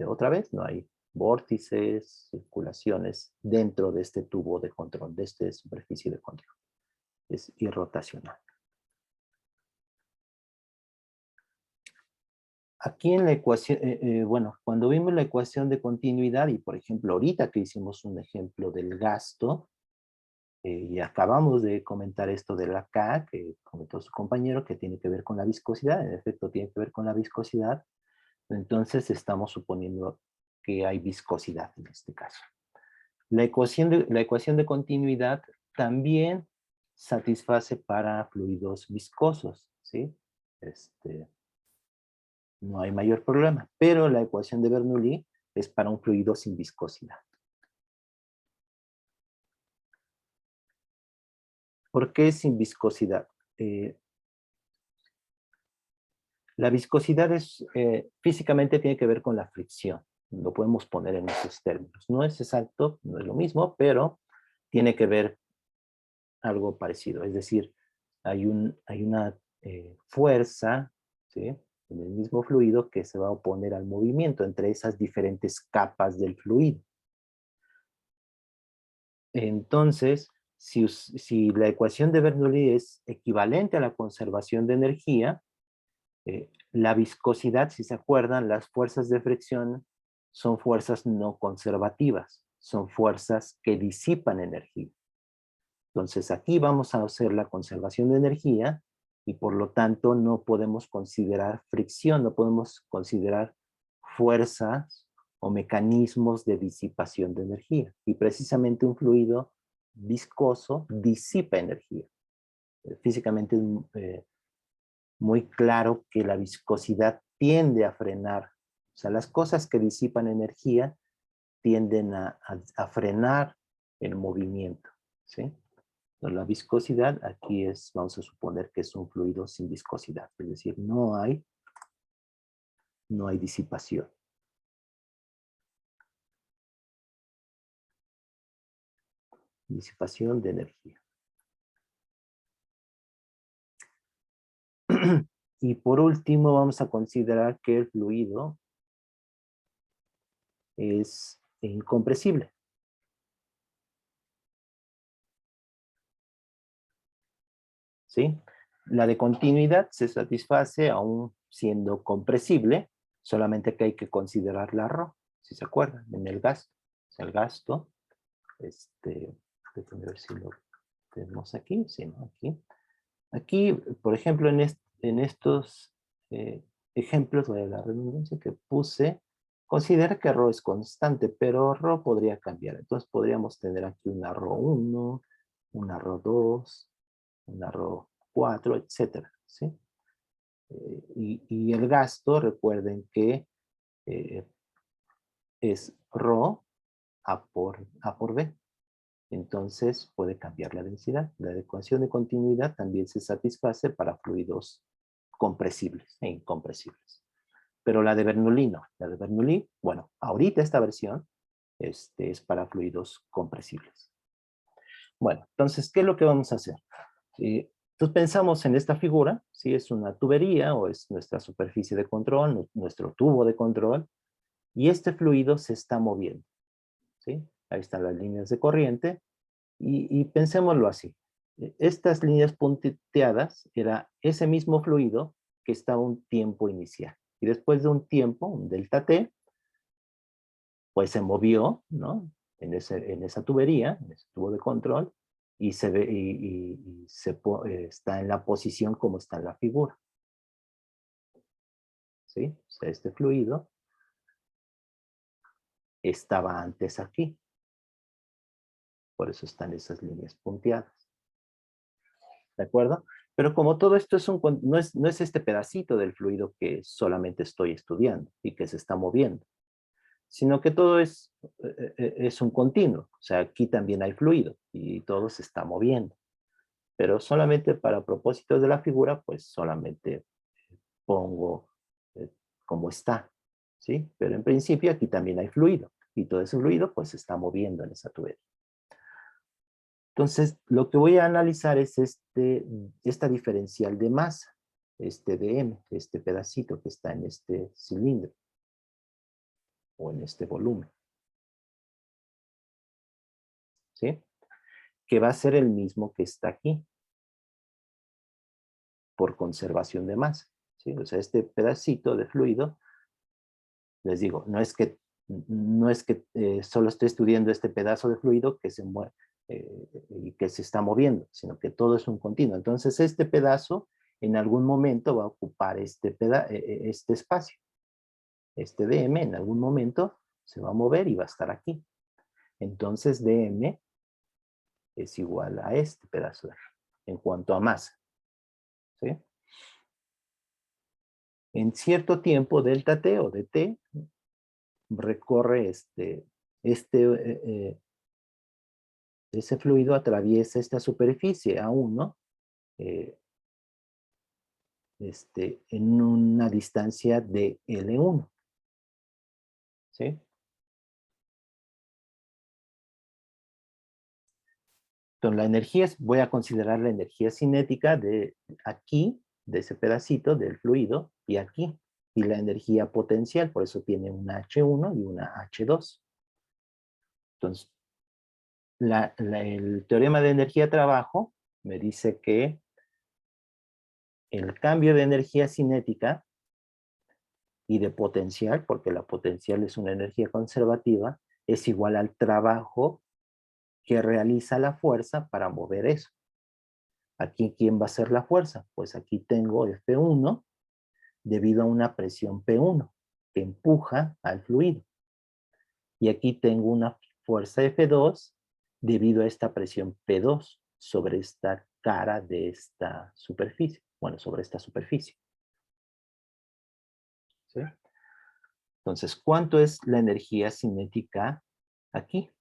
otra vez, no hay vórtices, circulaciones dentro de este tubo de control, de esta superficie de control. Es irrotacional. Aquí en la ecuación, bueno, cuando vimos la ecuación de continuidad, y por ejemplo ahorita que hicimos un ejemplo del gasto, y acabamos de comentar esto de la K, que comentó su compañero, que tiene que ver con la viscosidad, en efecto tiene que ver con la viscosidad, entonces estamos suponiendo que hay viscosidad en este caso. La ecuación de continuidad también satisface para fluidos viscosos, ¿sí? No hay mayor problema, pero la ecuación de Bernoulli es para un fluido sin viscosidad. ¿Por qué sin viscosidad? La viscosidad físicamente tiene que ver con la fricción. Lo podemos poner en esos términos. No es exacto, no es lo mismo, pero tiene que ver algo parecido. Es decir, hay una fuerza, ¿sí?, en el mismo fluido que se va a oponer al movimiento entre esas diferentes capas del fluido. Entonces, si la ecuación de Bernoulli es equivalente a la conservación de energía, la viscosidad, si se acuerdan, las fuerzas de fricción son fuerzas no conservativas, son fuerzas que disipan energía. Entonces aquí vamos a hacer la conservación de energía y por lo tanto no podemos considerar fricción, no podemos considerar fuerzas o mecanismos de disipación de energía. Y precisamente un fluido viscoso disipa energía. Físicamente es muy claro que la viscosidad tiende a frenar. O sea, las cosas que disipan energía tienden a frenar el movimiento, ¿sí? La viscosidad aquí es, vamos a suponer que es un fluido sin viscosidad, es decir, no hay disipación. Disipación de energía. Y por último vamos a considerar que el fluido es incompresible. ¿Sí? La de continuidad se satisface aún siendo compresible, solamente que hay que considerar la Rho, si se acuerdan, en el gasto. El gasto, déjenme ver si lo tenemos aquí, sí, ¿no? Aquí. Aquí, por ejemplo, en estos ejemplos de la redundancia que puse, considera que Rho es constante, pero Rho podría cambiar. Entonces podríamos tener aquí una Rho 1, una Rho 2, una Rho 4, etcétera, ¿sí? Y el gasto, recuerden que es Rho A por B. Entonces puede cambiar la densidad. La ecuación de continuidad también se satisface para fluidos compresibles e incompresibles. Pero la de Bernoulli no. La de Bernoulli, bueno, ahorita esta versión es para fluidos compresibles. Bueno, entonces, ¿qué es lo que vamos a hacer? Entonces pensamos en esta figura, si es una tubería o es nuestra superficie de control, nuestro tubo de control, y este fluido se está moviendo, ¿sí? Ahí están las líneas de corriente, y pensémoslo así. Estas líneas punteadas era ese mismo fluido que estaba un tiempo inicial. Y después de un tiempo, un delta T, pues se movió, ¿no? En esa tubería, en ese tubo de control, y se ve, está en la posición como está en la figura. ¿Sí? O sea, este fluido estaba antes aquí. Por eso están esas líneas punteadas. ¿De acuerdo? Pero como todo esto no es este pedacito del fluido que solamente estoy estudiando y que se está moviendo, sino que todo es un continuo. O sea, aquí también hay fluido y todo se está moviendo. Pero solamente para propósitos de la figura, pues solamente pongo como está, ¿sí? Pero en principio aquí también hay fluido y todo ese fluido pues se está moviendo en esa tubería. Entonces, lo que voy a analizar es esta diferencial de masa, dm, este pedacito que está en este cilindro o en este volumen, ¿sí? Que va a ser el mismo que está aquí, por conservación de masa, ¿sí? O sea, este pedacito de fluido, les digo, no es que solo estoy estudiando este pedazo de fluido que se mueve y que se está moviendo, sino que todo es un continuo. Entonces, este pedazo en algún momento va a ocupar este espacio. Este dm en algún momento se va a mover y va a estar aquí. Entonces, dm es igual a este pedazo en cuanto a masa, ¿sí? En cierto tiempo, delta t o dt recorre ese fluido atraviesa esta superficie A1 en una distancia de L1, ¿sí? Entonces la energía, voy a considerar la energía cinética de aquí, de ese pedacito del fluido, y aquí, y la energía potencial, por eso tiene una H1 y una H2. Entonces, el teorema de energía-trabajo me dice que el cambio de energía cinética y de potencial, porque la potencial es una energía conservativa, es igual al trabajo que realiza la fuerza para mover eso. Aquí, ¿quién va a ser la fuerza? Pues aquí tengo F1 debido a una presión P1 que empuja al fluido. Y aquí tengo una fuerza F2 debido a esta presión P2 sobre esta cara de esta superficie. Bueno, sobre esta superficie. ¿Sí? Entonces, ¿cuánto es la energía cinética aquí?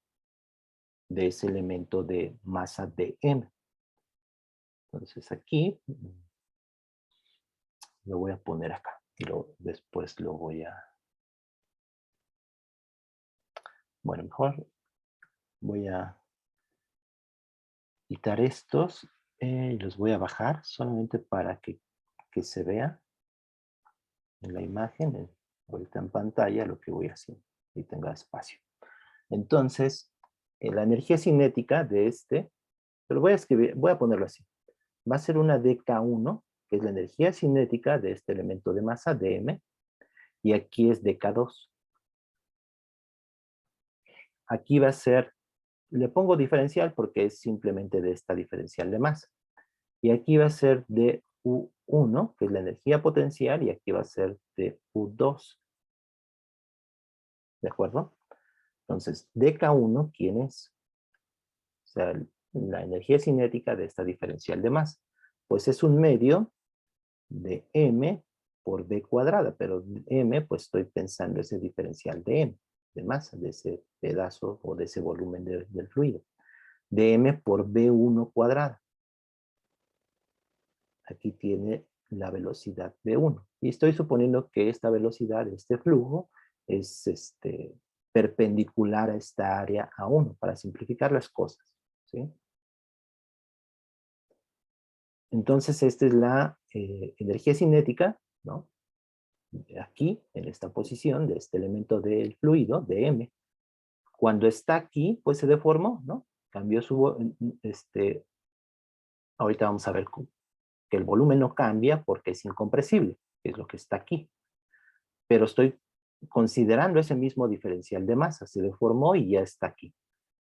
De ese elemento de masa dm. Entonces aquí lo voy a poner acá. Y después lo voy a... Bueno, mejor voy a quitar estos y los voy a bajar solamente para que se vea en la imagen, ahorita en pantalla, lo que voy haciendo y tenga espacio. Entonces, la energía cinética de este, pero voy a escribir, voy a ponerlo así. Va a ser una dk1, que es la energía cinética de este elemento de masa, dm, y aquí es dk2. Aquí va a ser, le pongo diferencial porque es simplemente de esta diferencial de masa. Y aquí va a ser de U1, que es la energía potencial, y aquí va a ser de U2. ¿De acuerdo? Entonces, dk1, ¿quién es? O sea, la energía cinética de esta diferencial de masa. Pues es un medio de m por b cuadrada, pero m, pues estoy pensando ese diferencial de m, de masa, de ese pedazo o de ese volumen del fluido. De m por b1 cuadrada. Aquí tiene la velocidad v1. Y estoy suponiendo que esta velocidad, este flujo, es perpendicular a esta área A1, para simplificar las cosas. ¿Sí? Entonces, esta es la energía cinética, ¿no? Aquí, en esta posición de este elemento del fluido, de M. Cuando está aquí, pues se deformó, ¿no? Cambió su... ahorita vamos a ver que el volumen no cambia porque es incompresible, que es lo que está aquí. Pero estoy considerando ese mismo diferencial de masa, se deformó y ya está aquí.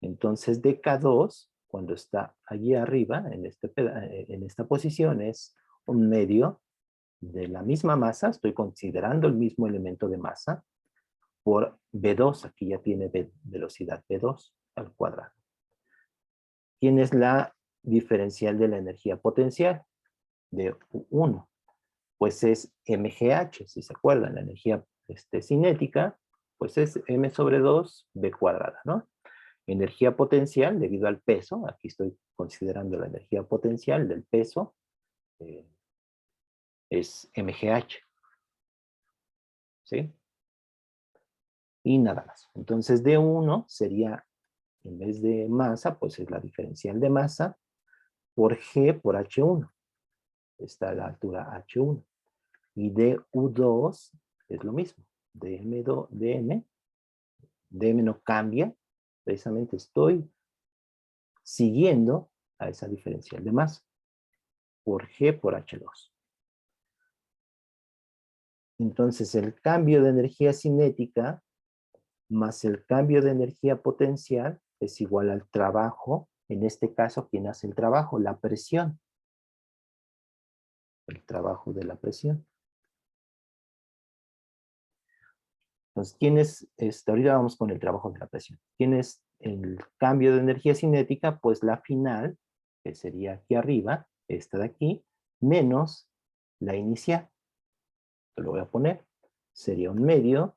Entonces dk2, cuando está allí arriba, en esta posición, es un medio de la misma masa, estoy considerando el mismo elemento de masa, por v2, aquí ya tiene velocidad v2 al cuadrado. ¿Quién es la diferencial de la energía potencial? De U1. Pues es mgh, si se acuerdan, la energía cinética, pues es m sobre 2 b cuadrada, ¿no? Energía potencial debido al peso, aquí estoy considerando la energía potencial del peso, es mgh, ¿sí? Y nada más. Entonces D1 sería, en vez de masa, pues es la diferencial de masa por G por H1. Está a la altura H1. Y DU2 es lo mismo. DM no cambia. Precisamente estoy siguiendo a esa diferencial de masa por G por H2. Entonces el cambio de energía cinética más el cambio de energía potencial es igual al trabajo. En este caso, ¿quién hace el trabajo? La presión. El trabajo de la presión. Entonces, ¿quién es? Ahorita vamos con el trabajo de la presión. ¿Quién es el cambio de energía cinética? Pues la final, que sería aquí arriba, esta de aquí, menos la inicial. Lo voy a poner. Sería un medio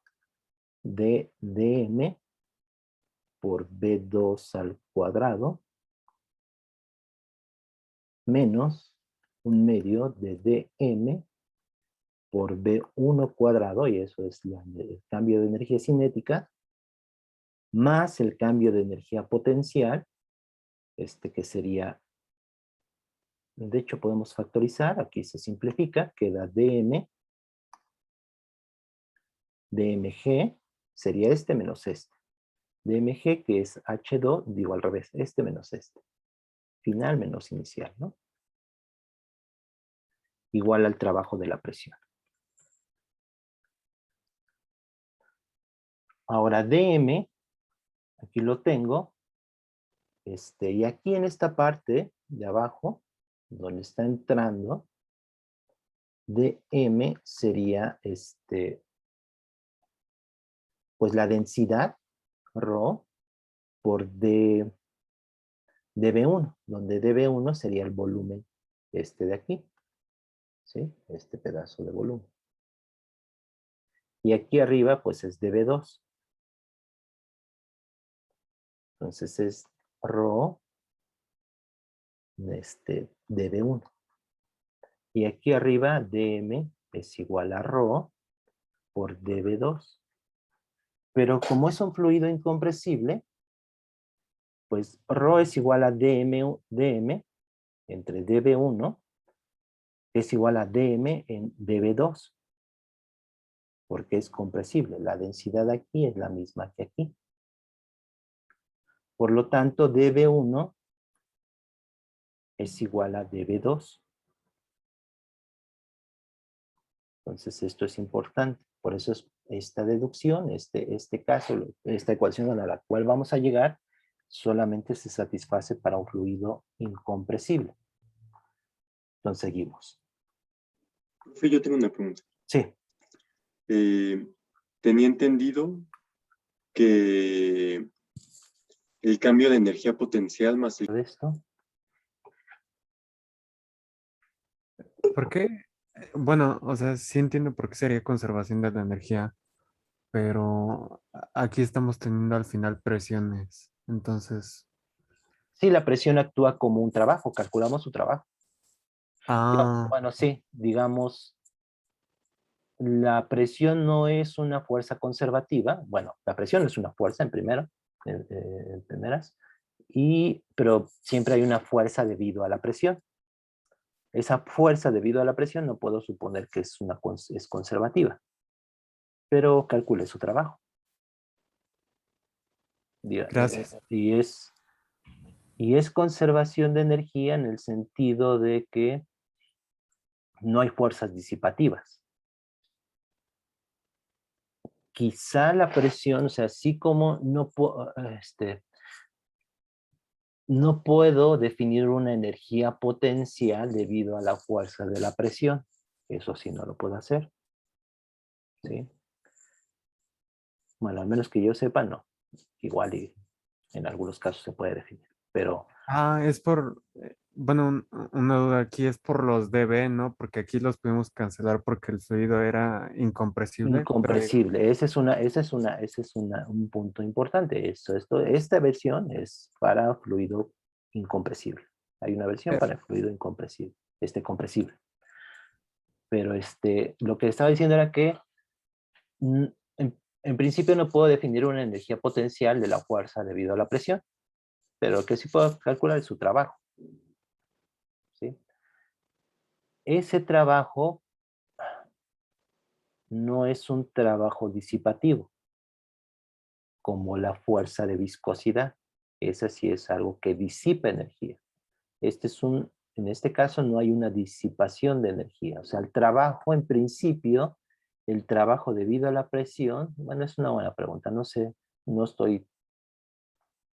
de dm por b2 al cuadrado menos un medio de dm por b1 cuadrado, y eso es el cambio de energía cinética, más el cambio de energía potencial, que sería, de hecho podemos factorizar, aquí se simplifica, queda dmg, sería este menos este. dmg, que es h2, digo al revés, este menos este. Final menos inicial, ¿no? Igual al trabajo de la presión. Ahora dm, aquí lo tengo, Y aquí en esta parte de abajo, donde está entrando, dm sería, pues la densidad, ρ, por dB1, donde dB1 sería el volumen de aquí, ¿sí? Este pedazo de volumen. Y aquí arriba, pues es dB2. Entonces es ρ, dB1. Y aquí arriba, dm es igual a ρ por dB2. Pero como es un fluido incompresible, pues ρ es igual a dm entre dB1 es igual a dm en dB2, porque es compresible. La densidad aquí es la misma que aquí. Por lo tanto, dB1 es igual a dB2. Entonces, esto es importante. Por eso es esta deducción, este caso, esta ecuación a la cual vamos a llegar, solamente se satisface para un fluido incompresible. Entonces, seguimos. Profe, yo tengo una pregunta. Sí. Tenía entendido que el cambio de energía potencial más el... De esto. ¿Por qué? Bueno, o sea, sí entiendo por qué sería conservación de la energía, pero aquí estamos teniendo al final presiones. Entonces, Sí, la presión actúa como un trabajo, calculamos su trabajo. Bueno, sí, digamos, la presión no es una fuerza conservativa. Bueno, la presión es una fuerza en primeras, pero siempre hay una fuerza debido a la presión. Esa fuerza debido a la presión no puedo suponer que es conservativa, pero calcule su trabajo. gracias. Y es conservación de energía en el sentido de que no hay fuerzas disipativas. Quizá la presión, o sea, así como no puedo definir una energía potencial debido a la fuerza de la presión. Eso sí no lo puedo hacer. ¿Sí? Bueno, al menos que yo sepa, no. Igual y en algunos casos se puede definir. Pero Es por, bueno, una duda aquí es por los dB, ¿no? Porque aquí los pudimos cancelar porque el fluido era incompresible, pero incompresible. Ese es un punto importante. Esta versión es para fluido incompresible. Hay una versión para fluido incompresible, compresible. Pero lo que estaba diciendo era que en principio no puedo definir una energía potencial de la fuerza debido a la presión, pero que sí puedo calcular es su trabajo. ¿Sí? Ese trabajo no es un trabajo disipativo, como la fuerza de viscosidad. Esa sí es algo que disipa energía. En este caso no hay una disipación de energía. O sea, el trabajo en principio, el trabajo debido a la presión, bueno, es una buena pregunta. No sé, o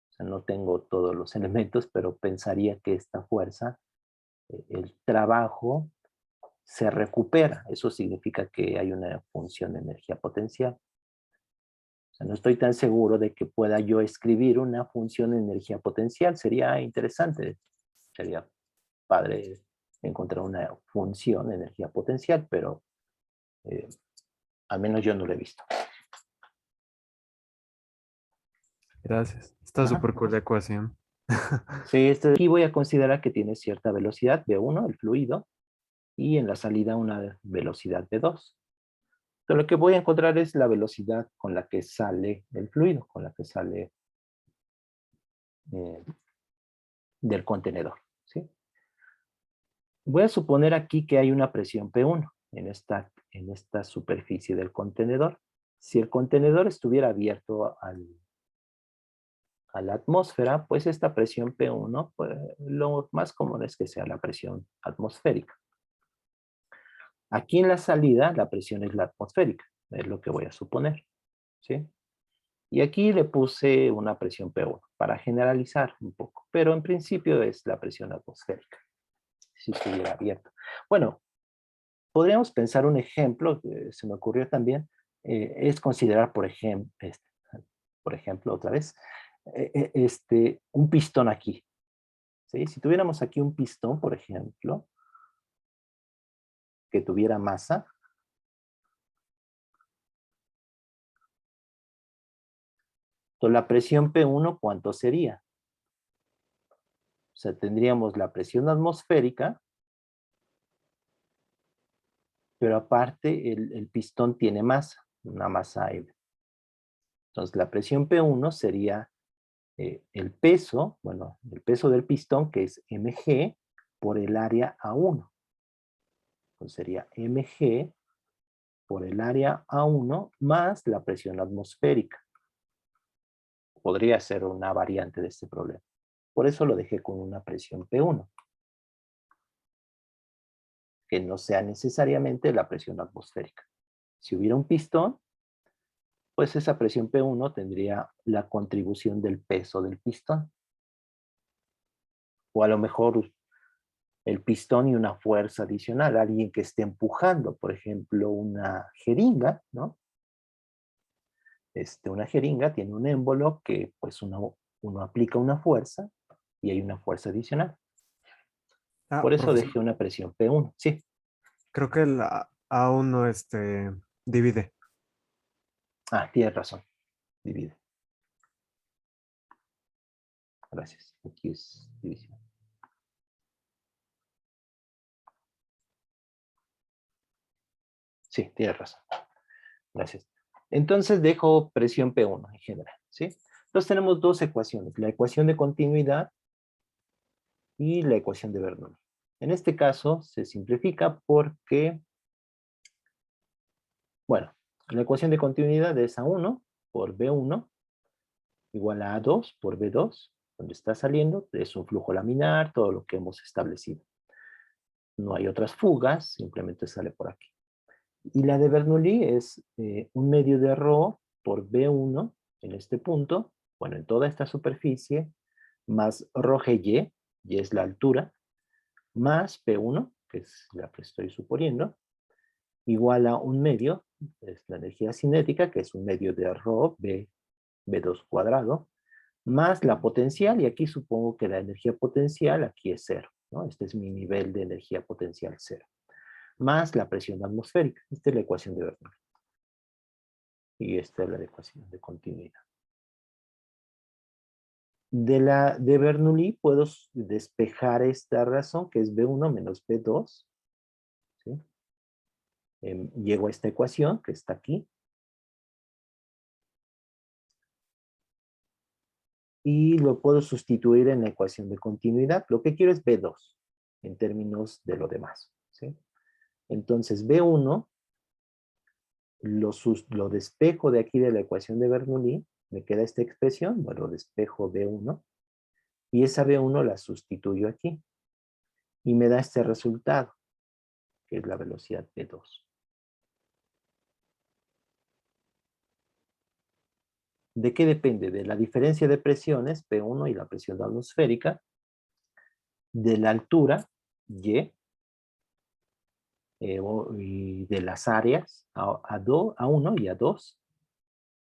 sea, no tengo todos los elementos, pero pensaría que esta fuerza, el trabajo se recupera. Eso significa que hay una función de energía potencial. O sea, no estoy tan seguro de que pueda yo escribir una función de energía potencial. Sería interesante, sería padre encontrar una función de energía potencial, pero al menos yo no lo he visto. gracias. Está Ajá. súper cool la ecuación. Sí, aquí voy a considerar que tiene cierta velocidad, V1, el fluido, y en la salida una velocidad V2. Pero lo que voy a encontrar es la velocidad con la que sale el fluido, con la que sale del contenedor. ¿Sí? Voy a suponer aquí que hay una presión P1 en esta superficie del contenedor. Si el contenedor estuviera abierto a la atmósfera, pues esta presión P1, pues, lo más común es que sea la presión atmosférica. Aquí en la salida, la presión es la atmosférica, es lo que voy a suponer. ¿Sí? Y aquí le puse una presión P1 para generalizar un poco, pero en principio es la presión atmosférica, si estuviera abierto. Bueno, podríamos pensar un ejemplo, que se me ocurrió también, es considerar, por ejemplo, otra vez, un pistón aquí. ¿Sí? Si tuviéramos aquí un pistón, por ejemplo, que tuviera masa, entonces la presión P1, ¿cuánto sería? O sea, tendríamos la presión atmosférica, pero aparte el pistón tiene masa, una masa M. Entonces la presión P1 sería el peso, bueno, el peso del pistón, que es mg, por el área A1. Entonces sería mg por el área A1 más la presión atmosférica. Podría ser una variante de este problema. Por eso lo dejé con una presión P1. Que no sea necesariamente la presión atmosférica. Si hubiera un pistón, pues esa presión P1 tendría la contribución del peso del pistón. O a lo mejor el pistón y una fuerza adicional, alguien que esté empujando, por ejemplo, una jeringa, ¿no? Una jeringa tiene un émbolo que pues uno aplica una fuerza y hay una fuerza adicional. Ah, Por eso profesor, dejé una presión P1. Sí. creo que el A1 divide. Ah, tienes razón. Divide. Gracias. Aquí es división. Sí, tienes razón. Gracias. Entonces dejo presión P1 en general, ¿sí? Entonces tenemos dos ecuaciones, la ecuación de continuidad y la ecuación de Bernoulli. En este caso se simplifica porque, bueno, la ecuación de continuidad es A1 por B1 igual a A2 por B2, donde está saliendo, es un flujo laminar, todo lo que hemos establecido. No hay otras fugas, simplemente sale por aquí. Y la de Bernoulli es un medio de ρ por B1 en este punto, bueno, en toda esta superficie, más ρgy, y es la altura, más P1, que es la que estoy suponiendo, igual a un medio, es la energía cinética, que es un medio de ρ, B2 cuadrado, más la potencial, y aquí supongo que la energía potencial aquí es cero, ¿no? Este es mi nivel de energía potencial cero, más la presión atmosférica. Esta es la ecuación de Bernoulli. Y esta es la ecuación de continuidad. De Bernoulli puedo despejar esta razón, que es B1 menos B2. ¿Sí? Llego a esta ecuación, que está aquí. Y lo puedo sustituir en la ecuación de continuidad. Lo que quiero es B2, en términos de lo demás. ¿Sí? Entonces, B1 lo despejo de aquí de la ecuación de Bernoulli. Me queda esta expresión, bueno, despejo B1. Y esa B1 la sustituyo aquí. Y me da este resultado, que es la velocidad V2. ¿De qué depende? De la diferencia de presiones, P1 y la presión atmosférica, de la altura, Y, y de las áreas, A1 y A2,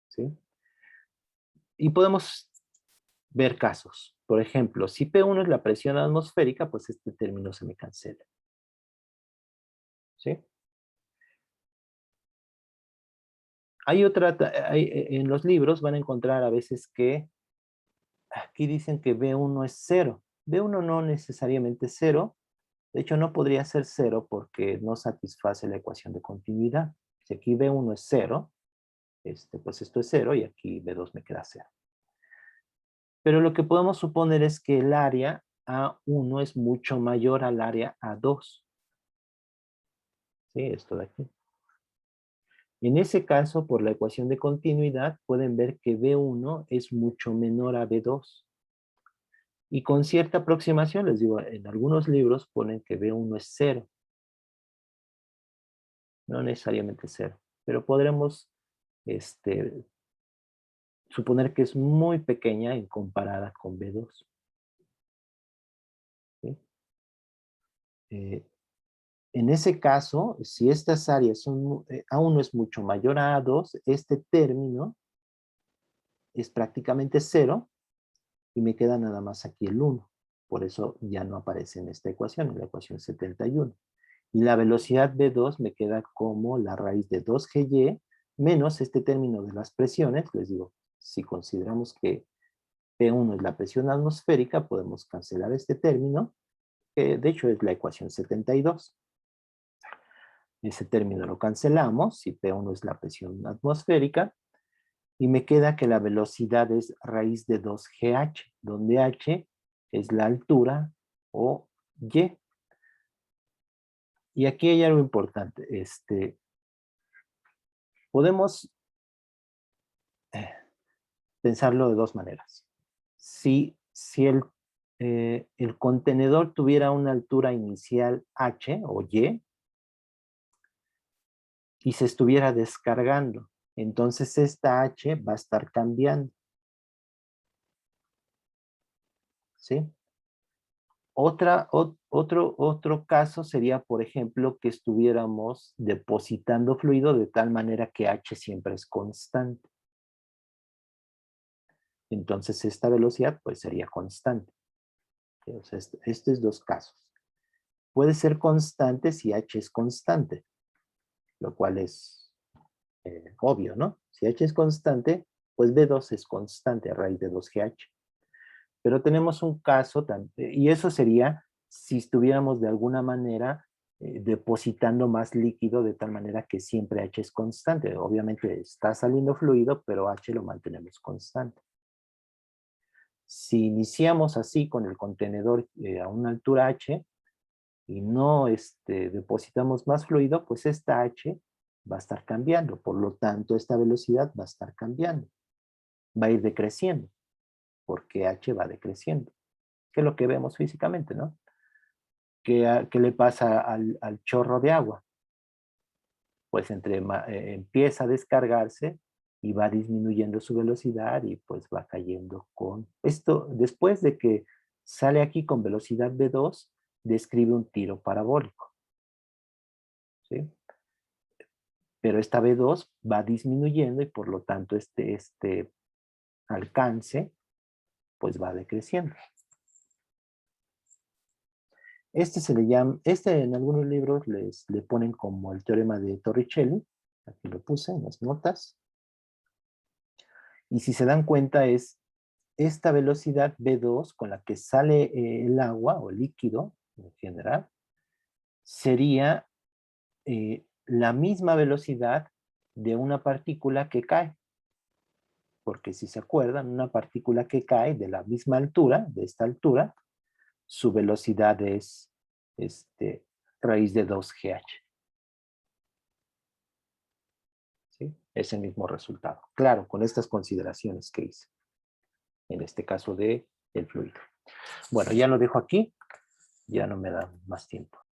¿sí? Y podemos ver casos. Por ejemplo, si P1 es la presión atmosférica, pues este término se me cancela, ¿sí? En los libros van a encontrar a veces que aquí dicen que B1 es cero. B1 no necesariamente es cero. De hecho, no podría ser cero porque no satisface la ecuación de continuidad. Si aquí B1 es cero, pues esto es cero y aquí B2 me queda cero. Pero lo que podemos suponer es que el área A1 es mucho mayor al área A2. ¿Sí? Esto de aquí. En ese caso, por la ecuación de continuidad, pueden ver que B1 es mucho menor a B2. Y con cierta aproximación, les digo, en algunos libros ponen que B1 es cero. No necesariamente cero, pero podremos suponer que es muy pequeña en comparada con B2. ¿Sí? En ese caso, si estas áreas son, A1 es mucho mayor a A2, este término es prácticamente 0 y me queda nada más aquí el 1. Por eso ya no aparece en esta ecuación, en la ecuación 71. Y la velocidad B2 me queda como la raíz de 2GY menos este término de las presiones. Les digo, si consideramos que P1 es la presión atmosférica, podemos cancelar este término, que de hecho es la ecuación 72. Ese término lo cancelamos, si P1 es la presión atmosférica, y me queda que la velocidad es raíz de 2GH, donde H es la altura o Y. Y aquí hay algo importante. Podemos pensarlo de dos maneras. Si el contenedor tuviera una altura inicial H o Y se estuviera descargando, entonces esta H va a estar cambiando. ¿Sí? Otro caso sería, por ejemplo, que estuviéramos depositando fluido de tal manera que H siempre es constante. Entonces esta velocidad pues sería constante. O sea, estos es dos casos. Puede ser constante si H es constante, lo cual es obvio, ¿no? Si H es constante, pues B2 es constante a raíz de 2GH. Pero tenemos un caso, y eso sería si estuviéramos de alguna manera depositando más líquido de tal manera que siempre H es constante. Obviamente está saliendo fluido, pero H lo mantenemos constante. Si iniciamos así con el contenedor a una altura H y no depositamos más fluido, pues esta H va a estar cambiando. Por lo tanto, esta velocidad va a estar cambiando. Va a ir decreciendo, porque H va decreciendo. Que es lo que vemos físicamente, ¿no? ¿Qué le pasa al chorro de agua? Pues empieza a descargarse y va disminuyendo su velocidad y pues va cayendo con... Esto, después de que sale aquí con velocidad V2, describe un tiro parabólico. ¿Sí? Pero esta V2 va disminuyendo y por lo tanto este alcance pues va decreciendo. Se le llama, en algunos libros le ponen como el teorema de Torricelli. Aquí lo puse en las notas. Y si se dan cuenta es esta velocidad V2 con la que sale el agua o el líquido en general, sería la misma velocidad de una partícula que cae. Porque si se acuerdan, una partícula que cae de la misma altura, de esta altura, su velocidad es raíz de 2GH. ¿Sí? Es el mismo resultado. Claro, con estas consideraciones que hice. En este caso de el fluido. Bueno, ya lo dejo aquí. Ya no me da más tiempo.